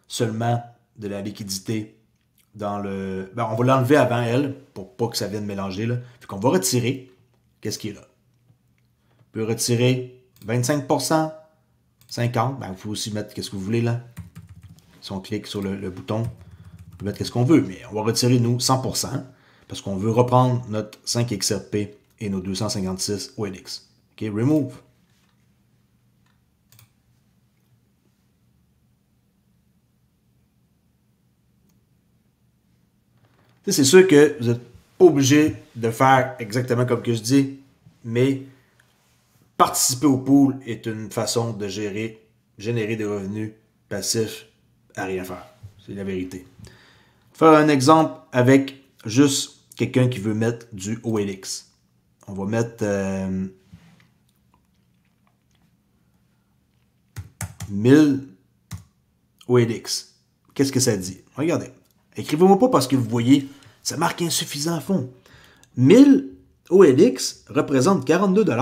seulement de la liquidité dans le... Ben, on va l'enlever avant elle pour pas que ça vienne mélanger. Là. Fait qu'on va retirer qu'est-ce qui est là. On peut retirer 25%, 50%. Ben, vous pouvez aussi mettre qu'est-ce que vous voulez là. Si on clique sur le bouton, on peut mettre qu'est-ce qu'on veut. Mais on va retirer, nous, 100% parce qu'on veut reprendre notre 5 XRP et nos 256 OLX. OK, remove. C'est sûr que vous n'êtes pas obligé de faire exactement comme que je dis, mais participer au pool est une façon de générer des revenus passifs à rien faire. C'est la vérité. Faire un exemple avec juste quelqu'un qui veut mettre du OLX. On va mettre 1000 OLX. Qu'est-ce que ça dit? Regardez. Écrivez-moi pas parce que vous voyez, ça marque insuffisant à fond. 1000 OLX représente 42 $.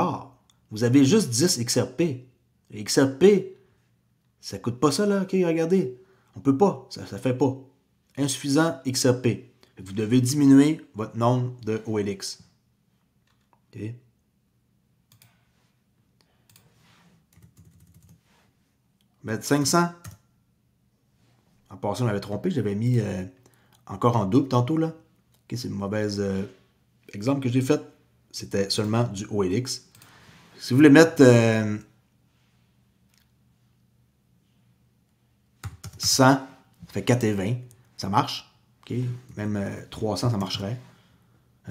Vous avez juste 10 XRP. Et XRP, ça coûte pas ça, là. OK, regardez. On peut pas. Ça fait pas. Insuffisant XRP. Vous devez diminuer votre nombre de OLX. OK. Mettre 500. En passant, on m'avait trompé. J'avais mis encore en double tantôt, là. OK, c'est une mauvaise exemple que j'ai fait. C'était seulement du OLX. Si vous voulez mettre 100, ça fait 4,20. Ça marche. OK. Même 300, ça marcherait.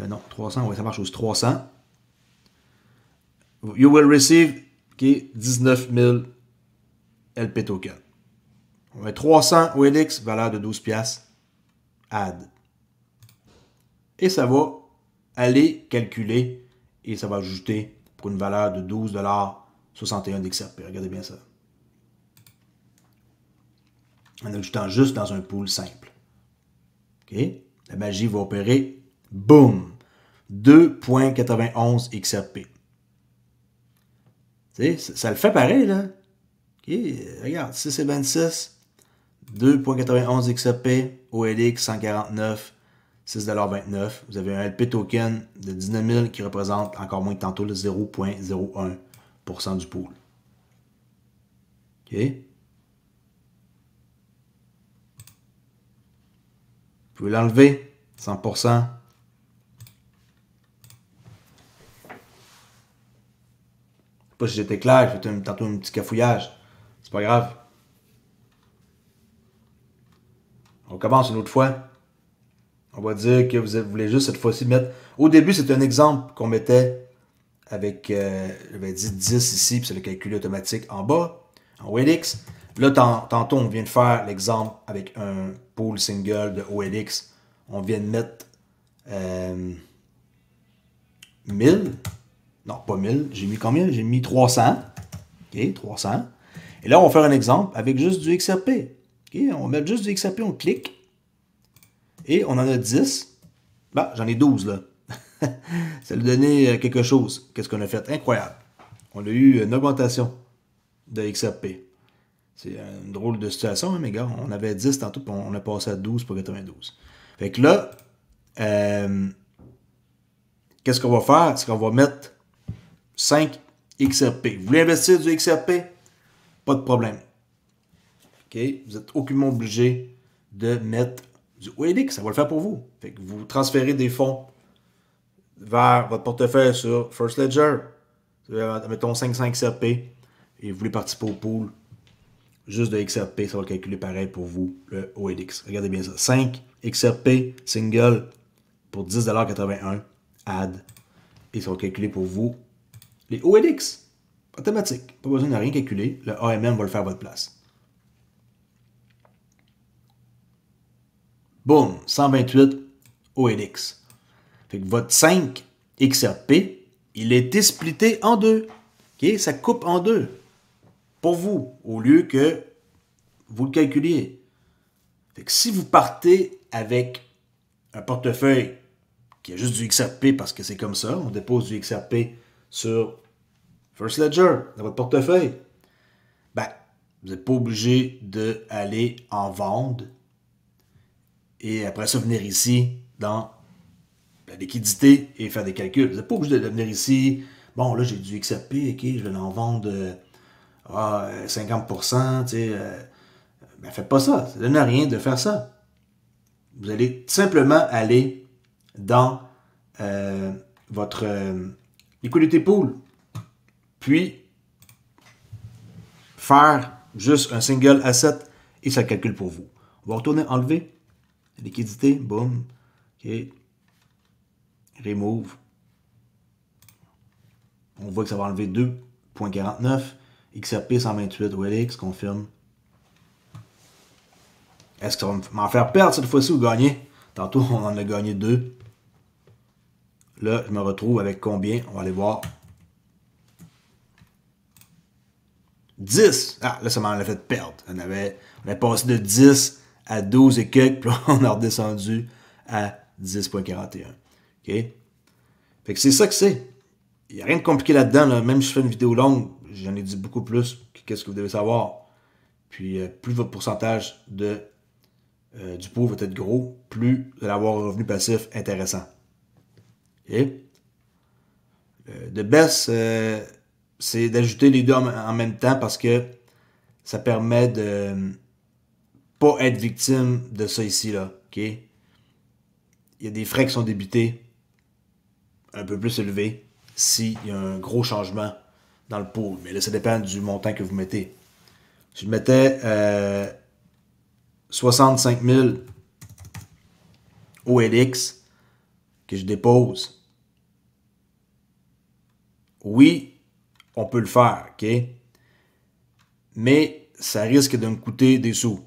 Non, 300, oui, ça marche aussi. 300. You will receive 19 000 LP token. On met 300 OLX, valeur de 12 piastres. Add. Et ça va aller calculer et ça va ajouter pour une valeur de 12,61 $ d'XRP. Regardez bien ça. En ajoutant juste dans un pool simple. OK? La magie va opérer. Boom! 2,91 XRP. Tu sais, ça le fait pareil, là. OK? Regarde, 6 et 26. 2,91 XRP. OLX 149. 6,29 $. Vous avez un LP token de 19 000 qui représente encore moins que tantôt le 0,01% du pool. OK? Vous pouvez l'enlever, 100%. Je sais pas si j'étais clair, j'ai fait tantôt un petit cafouillage. C'est pas grave. On commence une autre fois. On va dire que vous voulez juste cette fois-ci mettre... Au début, c'est un exemple qu'on mettait avec, j'avais dit 10 ici, puis c'est le calcul automatique en bas, en OLX. Là, tantôt, on vient de faire l'exemple avec un pool single de OLX. On vient de mettre 1000. Non, pas 1000. J'ai mis combien? J'ai mis 300. OK, 300. Et là, on va faire un exemple avec juste du XRP. OK, on va mettre juste du XRP, on clique. Et on en a 10. Bah, j'en ai 12, là. Ça lui donnait quelque chose. Qu'est-ce qu'on a fait? Incroyable. On a eu une augmentation de XRP. C'est une drôle de situation, hein, mes gars. On avait 10 tantôt, puis on a passé à 12 pour 92. Fait que là, qu'est-ce qu'on va faire? C'est qu'on va mettre 5 XRP. Vous voulez investir du XRP? Pas de problème. OK? Vous n'êtes aucunement obligé de mettre du OLX. Ça va le faire pour vous. Fait que vous transférez des fonds vers votre portefeuille sur First Ledger. Mettons 500 XRP et vous voulez participer au pool juste de XRP, ça va le calculer pareil pour vous, le OLX. Regardez bien ça. 5 XRP single pour 10,81 $. Add. Et ça va calculer pour vous les OLX. Automatique. Pas besoin de rien calculer. Le AMM va le faire à votre place. Boom. 128 OLX. Fait que votre 5 XRP, il a été splitté en deux. Okay? Ça coupe en deux. Pour vous, au lieu que vous le calculiez. Fait que si vous partez avec un portefeuille qui a juste du XRP parce que c'est comme ça, on dépose du XRP sur First Ledger, dans votre portefeuille, ben, vous n'êtes pas obligé d'aller en vendre et après ça venir ici dans la liquidité et faire des calculs. Vous n'êtes pas obligé de venir ici, bon là j'ai du XRP, ok, je vais en vendre 50%, tu sais, ben faites pas ça, ça ne donne rien de faire ça. Vous allez simplement aller dans votre liquidity pool. Puis, faire juste un single asset et ça calcule pour vous. On va retourner enlever. Liquidité, boum. OK. Remove. On voit que ça va enlever 2.49. XRP 128 OLX, confirme. Est-ce que ça va m'en faire perdre cette fois-ci ou gagner? Tantôt, on en a gagné 2. Là, je me retrouve avec combien? On va aller voir. 10! Ah, là, ça m'en a fait perdre. On avait passé de 10 à 12 et quelques, puis là, on a redescendu à 10.41. OK? Fait que c'est ça que c'est. Il n'y a rien de compliqué là-dedans. Là. Même si je fais une vidéo longue, j'en ai dit beaucoup plus que qu'est-ce que vous devez savoir. Puis, plus votre pourcentage du pot va être gros, plus vous allez avoir un revenu passif intéressant. OK? De best, c'est d'ajouter les deux en même temps parce que ça permet de pas être victime de ça ici, là. OK? Il y a des frais qui sont débités un peu plus élevés s'il y a un gros changement dans le pool. Mais là, ça dépend du montant que vous mettez. Si je mettais 65 000 OLX que je dépose, oui, on peut le faire, OK? Mais ça risque de me coûter des sous.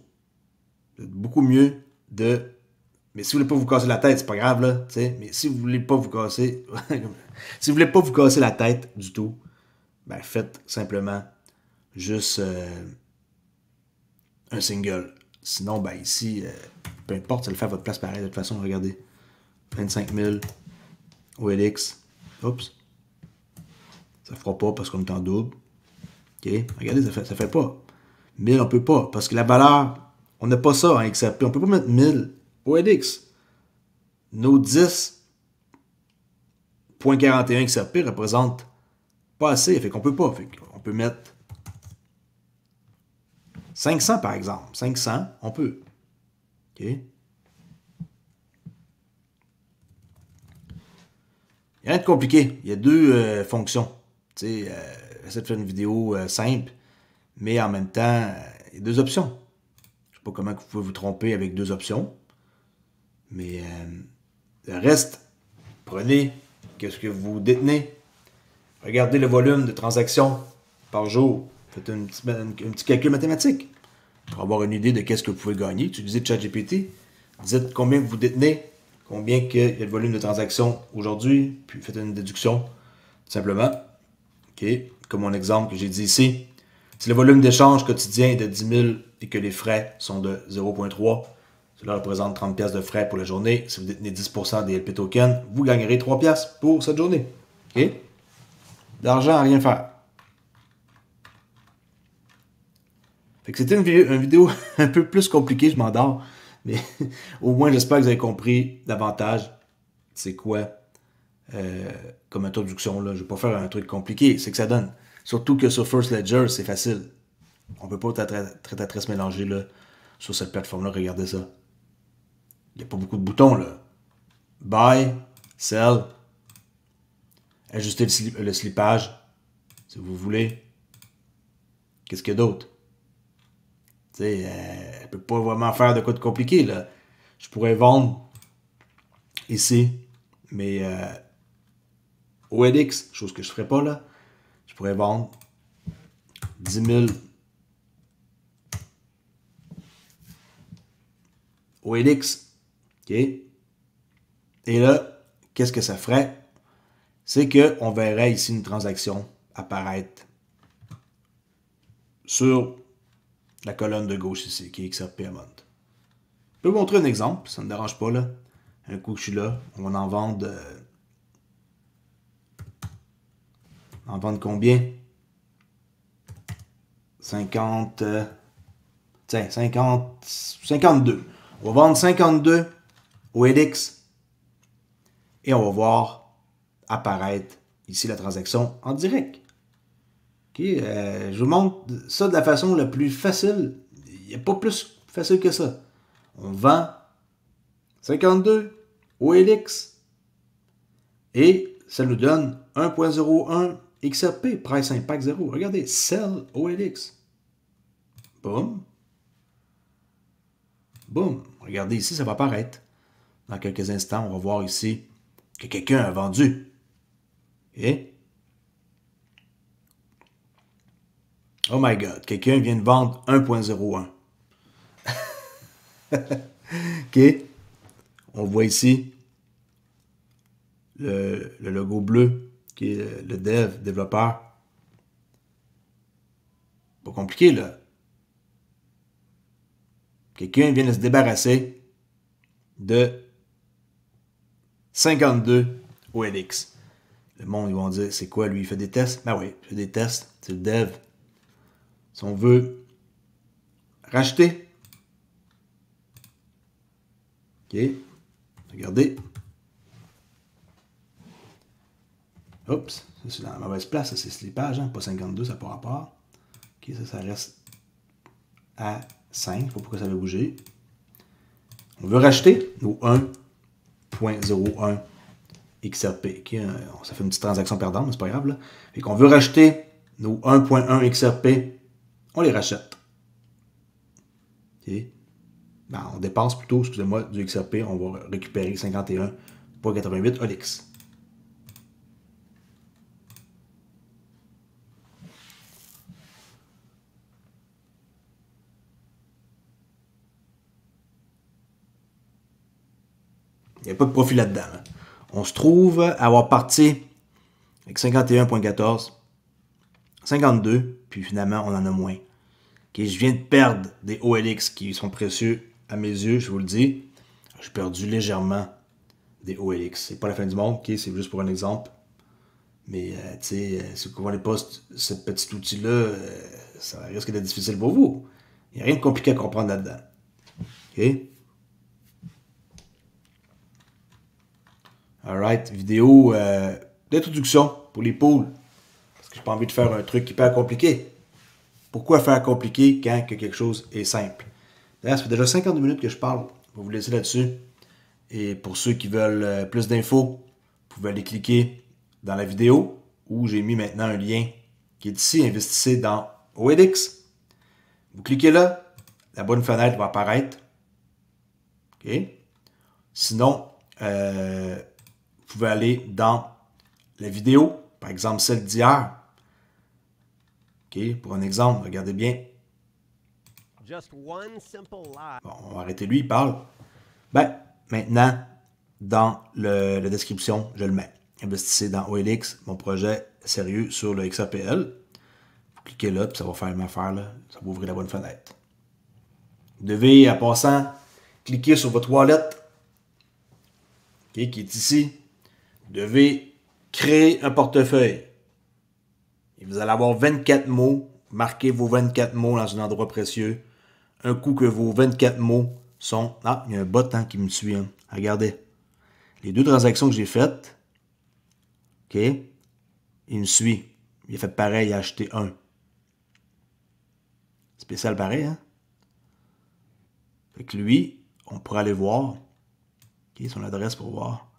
C'est beaucoup mieux de... Mais si vous voulez pas vous casser la tête, c'est pas grave, là, tu sais. Mais si vous voulez pas vous casser... si vous voulez pas vous casser la tête du tout, ben faites simplement juste un single. Sinon, ben ici, peu importe, ça le fait à votre place pareil. De toute façon, regardez. 25 000 OLX. Oups. Ça ne fera pas parce qu'on est en double. OK? Regardez, ça fait pas. 1000, on peut pas. Parce que la valeur, on n'a pas ça en XRP. On peut pas mettre 1000 OLX. Nos 10.41 XRP représentent pas assez. Fait qu'on peut pas. Fait qu'on peut mettre 500 par exemple. 500, on peut. OK? Il n'y a rien de compliqué. Il y a deux fonctions. Tu sais, j'essaie de faire une vidéo simple, mais en même temps, il y a deux options. Je ne sais pas comment vous pouvez vous tromper avec deux options. Mais le reste, prenez qu'est-ce que vous détenez. Regardez le volume de transactions par jour. Faites un petit calcul mathématique pour avoir une idée de qu'est-ce que vous pouvez gagner. Utilisez ChatGPT. Dites combien vous détenez, combien il y a de volume de transactions aujourd'hui, puis faites une déduction, tout simplement. OK. Comme mon exemple que j'ai dit ici. Si le volume d'échange quotidien est de 10 000 et que les frais sont de 0,3, cela représente 30 pièces de frais pour la journée. Si vous détenez 10% des LP tokens, vous gagnerez 3 pièces pour cette journée. OK? D'argent à rien faire. Fait que c'était une vidéo un peu plus compliquée, je m'endors. Mais au moins, j'espère que vous avez compris davantage c'est quoi comme introduction. Là. Je ne vais pas faire un truc compliqué, c'est que ça donne. Surtout que sur First Ledger, c'est facile. On ne peut pas très se mélanger là, sur cette plateforme-là. Regardez ça. Il n'y a pas beaucoup de boutons, là. Buy, sell, ajuster le slippage, si vous voulez. Qu'est-ce qu'il y a d'autre? Tu sais, elle ne peut pas vraiment faire de quoi de compliqué, là. Je pourrais vendre ici mes OLX, chose que je ne ferais pas, là. Je pourrais vendre 10 000 OLX. OK? Et là, qu'est-ce que ça ferait? C'est qu'on verrait ici une transaction apparaître sur la colonne de gauche ici, qui est XRP Amount. Je peux vous montrer un exemple, ça ne me dérange pas là. Un coup que je suis là, on va en vendre... en vendre combien? 50... tiens, 52. On va vendre 52 OLX et on va voir apparaître ici la transaction en direct. OK, je vous montre ça de la façon la plus facile. Il n'y a pas plus facile que ça. On vend 52 OLX et ça nous donne 1.01 XRP, price impact 0. Regardez, sell OLX. Boum. Boum. Regardez ici, ça va apparaître. Dans quelques instants, on va voir ici que quelqu'un a vendu. Et oh my God, quelqu'un vient de vendre 1.01. OK. On voit ici le logo bleu qui est le dev, développeur. Pas compliqué, là. Quelqu'un vient de se débarrasser de 52 OLX. Le monde, ils vont dire, c'est quoi, lui, il fait des tests? Ben oui, il fait des tests, c'est le dev. Si on veut racheter, OK, regardez. Oups, ça c'est dans la mauvaise place, ça c'est slippage, hein? Pas 52, ça n'a pas rapport. OK, ça reste à 5, je ne sais pas pourquoi ça va bouger. On veut racheter nos 1.01 XRP. Okay, ça fait une petite transaction perdante, mais c'est pas grave. Là. Et qu'on veut racheter nos 1.1 XRP, on les rachète. Okay. Ben, on dépense plutôt, excusez-moi, du XRP, on va récupérer 51.88 OLX. Il n'y a pas de profit là-dedans. Hein. On se trouve à avoir parti avec 51.14, 52, puis finalement, on en a moins. Okay, je viens de perdre des OLX qui sont précieux à mes yeux, je vous le dis. J'ai perdu légèrement des OLX. C'est pas la fin du monde, okay, c'est juste pour un exemple. Mais, tu sais, si vous ne comprenez pas ce petit outil-là, ça risque d'être difficile pour vous. Il n'y a rien de compliqué à comprendre là-dedans. OK? Alright, vidéo d'introduction pour les pools. Parce que j'ai pas envie de faire un truc hyper compliqué. Pourquoi faire compliqué quand que quelque chose est simple? D'ailleurs, ça fait déjà 52 minutes que je parle. Je vais vous laisser là-dessus. Et pour ceux qui veulent plus d'infos, vous pouvez aller cliquer dans la vidéo où j'ai mis maintenant un lien qui est ici, investissez dans OLX. Vous cliquez là, la bonne fenêtre va apparaître. OK? Sinon, vous pouvez aller dans la vidéo, par exemple celle d'hier. OK? Pour un exemple, regardez bien. Bon, on va arrêter lui, il parle. Ben, maintenant, dans la description, je le mets. Investissez dans OLX, mon projet sérieux sur le XRPL. Vous cliquez là, puis ça va faire une affaire, là. Ça va ouvrir la bonne fenêtre. Vous devez, en passant, cliquer sur votre wallet, okay, qui est ici. Vous devez créer un portefeuille. Et vous allez avoir 24 mots. Marquez vos 24 mots dans un endroit précieux. Un coup que vos 24 mots sont... Ah, il y a un bot hein, qui me suit. Hein. Regardez. Les deux transactions que j'ai faites, OK, il me suit. Il a fait pareil, il a acheté un. Spécial pareil, hein? Fait que lui, on pourra aller voir. OK, son adresse pour voir.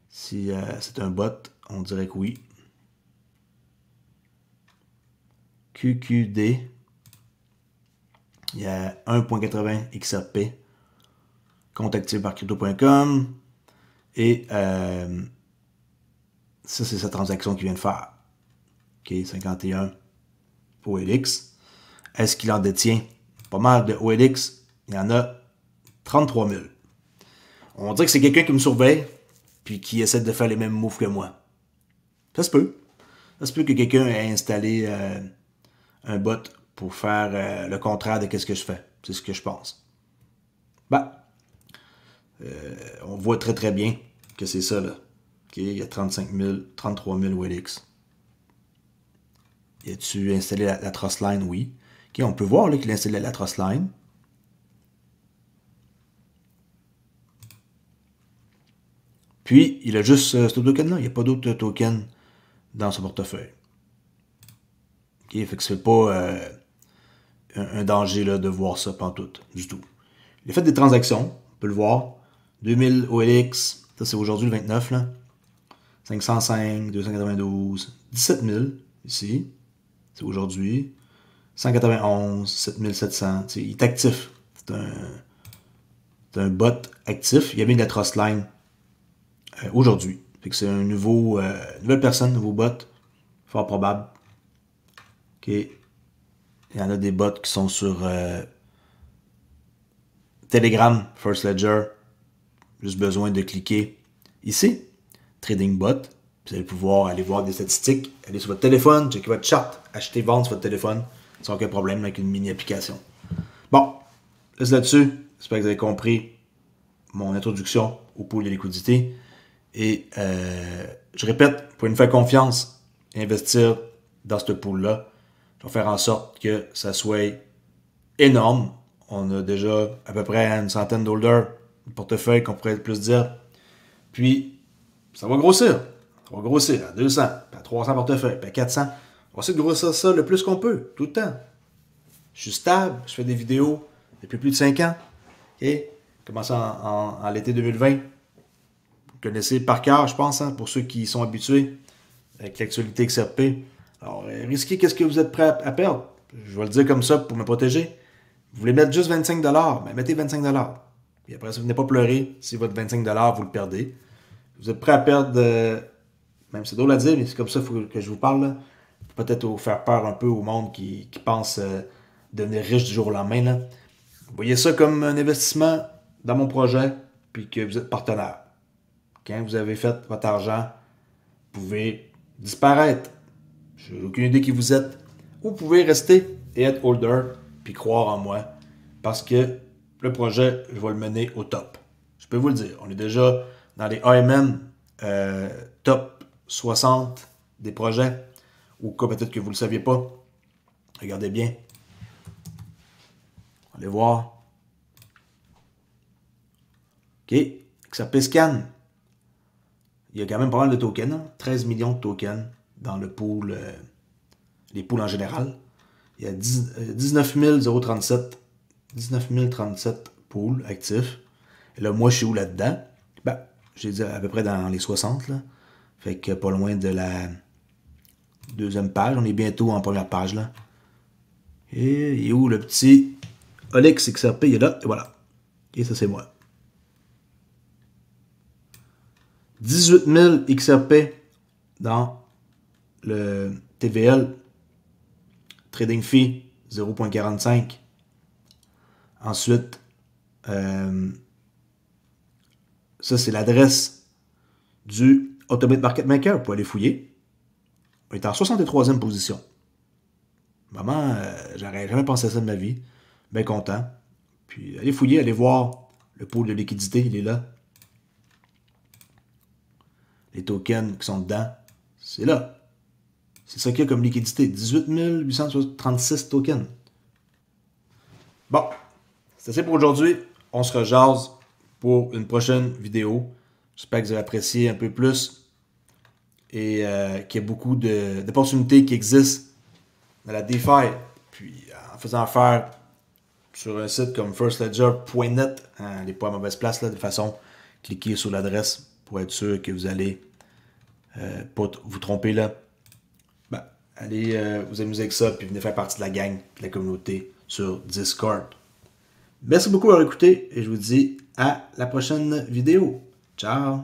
Si c'est un bot, on dirait que oui. QQD. Il y a 1.80 XRP. Compte activé par crypto.com. Et ça, c'est sa transaction qu'il vient de faire. OK, 51 OLX. Est-ce qu'il en détient pas mal de OLX? Il y en a 33 000. On dirait que c'est quelqu'un qui me surveille puis qui essaie de faire les mêmes moves que moi. Ça se peut. Ça se peut que quelqu'un ait installé un bot pour faire le contraire de ce que je fais. C'est ce que je pense. Ben, on voit très très bien que c'est ça là. Okay, il y a 35 000, 33 000 OLX. Y a-tu installé la Trustline? Oui. Okay, on peut voir là, qu'il a installé la Trustline. Puis, il a juste ce token-là. Il n'y a pas d'autres tokens dans son portefeuille. Okay, fait que c'est pas un danger là, de voir ça pantoute, du tout. Il a fait des transactions, on peut le voir. 2000 OLX, ça c'est aujourd'hui le 29 là. 505, 292, 17 000 ici. C'est aujourd'hui. 191, 7700. Il est actif. C'est un bot actif. Il y a mis de la Trustline aujourd'hui. C'est un nouvelle personne, nouveau bot. Fort probable. OK. Il y en a des bots qui sont sur Telegram, First Ledger. Juste besoin de cliquer ici. Trading bot. Vous allez pouvoir aller voir des statistiques. Aller sur votre téléphone, checker votre chart. Acheter, vendre sur votre téléphone. Sans aucun problème avec une mini-application. Bon. Laisse là-dessus. J'espère que vous avez compris mon introduction au pool de liquidité. Et je répète, pour nous faire confiance, investir dans ce pool-là, je vais faire en sorte que ça soit énorme. On a déjà à peu près une centaine d'holders, un portefeuille qu'on pourrait plus dire. Puis, ça va grossir. Ça va grossir à 200, puis à 300 portefeuilles, puis à 400. On va essayer de grossir ça le plus qu'on peut, tout le temps. Je suis stable, je fais des vidéos depuis plus de 5 ans. Okay? Commencé en l'été 2020. Vous connaissez par cœur, je pense, hein, pour ceux qui sont habitués avec l'actualité XRP. Alors, risquez qu'est-ce que vous êtes prêt à perdre. Je vais le dire comme ça pour me protéger. Vous voulez mettre juste 25$, mais mettez 25$. Et après ça, venez pas pleurer si votre 25$, vous le perdez. Vous êtes prêt à perdre, même c'est drôle à dire, mais c'est comme ça que je vous parle. Peut-être vous faire peur un peu au monde qui pense devenir riche du jour au lendemain. Là. Vous voyez ça comme un investissement dans mon projet, puis que vous êtes partenaire. Quand vous avez fait votre argent, vous pouvez disparaître. Je n'ai aucune idée qui vous êtes. Ou vous pouvez rester et être holder, puis croire en moi. Parce que le projet, je vais le mener au top. Je peux vous le dire. On est déjà dans les AMM top 60 des projets. Ou cas peut-être que vous ne le saviez pas. Regardez bien. Allez voir. OK. XRP Scan. Il y a quand même pas mal de tokens. Hein? 13 millions de tokens dans le pool, les pools en général. Il y a 19 037 pools actifs. Et là, moi, je suis où là-dedans? Ben, j'ai dit à peu près dans les 60. Là. Fait que pas loin de la deuxième page. On est bientôt en première page. Là. Et il est où le petit Olix XRP? Il est là. Et voilà. Et ça, c'est moi. 18 000 XRP dans le TVL. Trading fee 0.45. Ensuite, ça c'est l'adresse du Automate Market Maker. Vous pouvez aller fouiller. On est en 63e position. Vraiment, j'aurais jamais pensé à ça de ma vie. Bien content. Puis allez fouiller, allez voir le pool de liquidité, il est là. Les tokens qui sont dedans, c'est là. C'est ça qu'il y a comme liquidité. 18 836 tokens. Bon, c'est assez pour aujourd'hui. On se rejase pour une prochaine vidéo. J'espère que vous avez apprécié un peu plus et qu'il y a beaucoup d'opportunités qui existent dans la DeFi. Puis en faisant affaire sur un site comme firstledger.net, hein, n'est pas à mauvaise place, là, de façon, cliquez sur l'adresse pour être sûr que vous allez pas vous tromper là. Ben, allez vous amuser avec ça, puis venez faire partie de la gang, de la communauté sur Discord. Merci beaucoup d'avoir écouté et je vous dis à la prochaine vidéo. Ciao!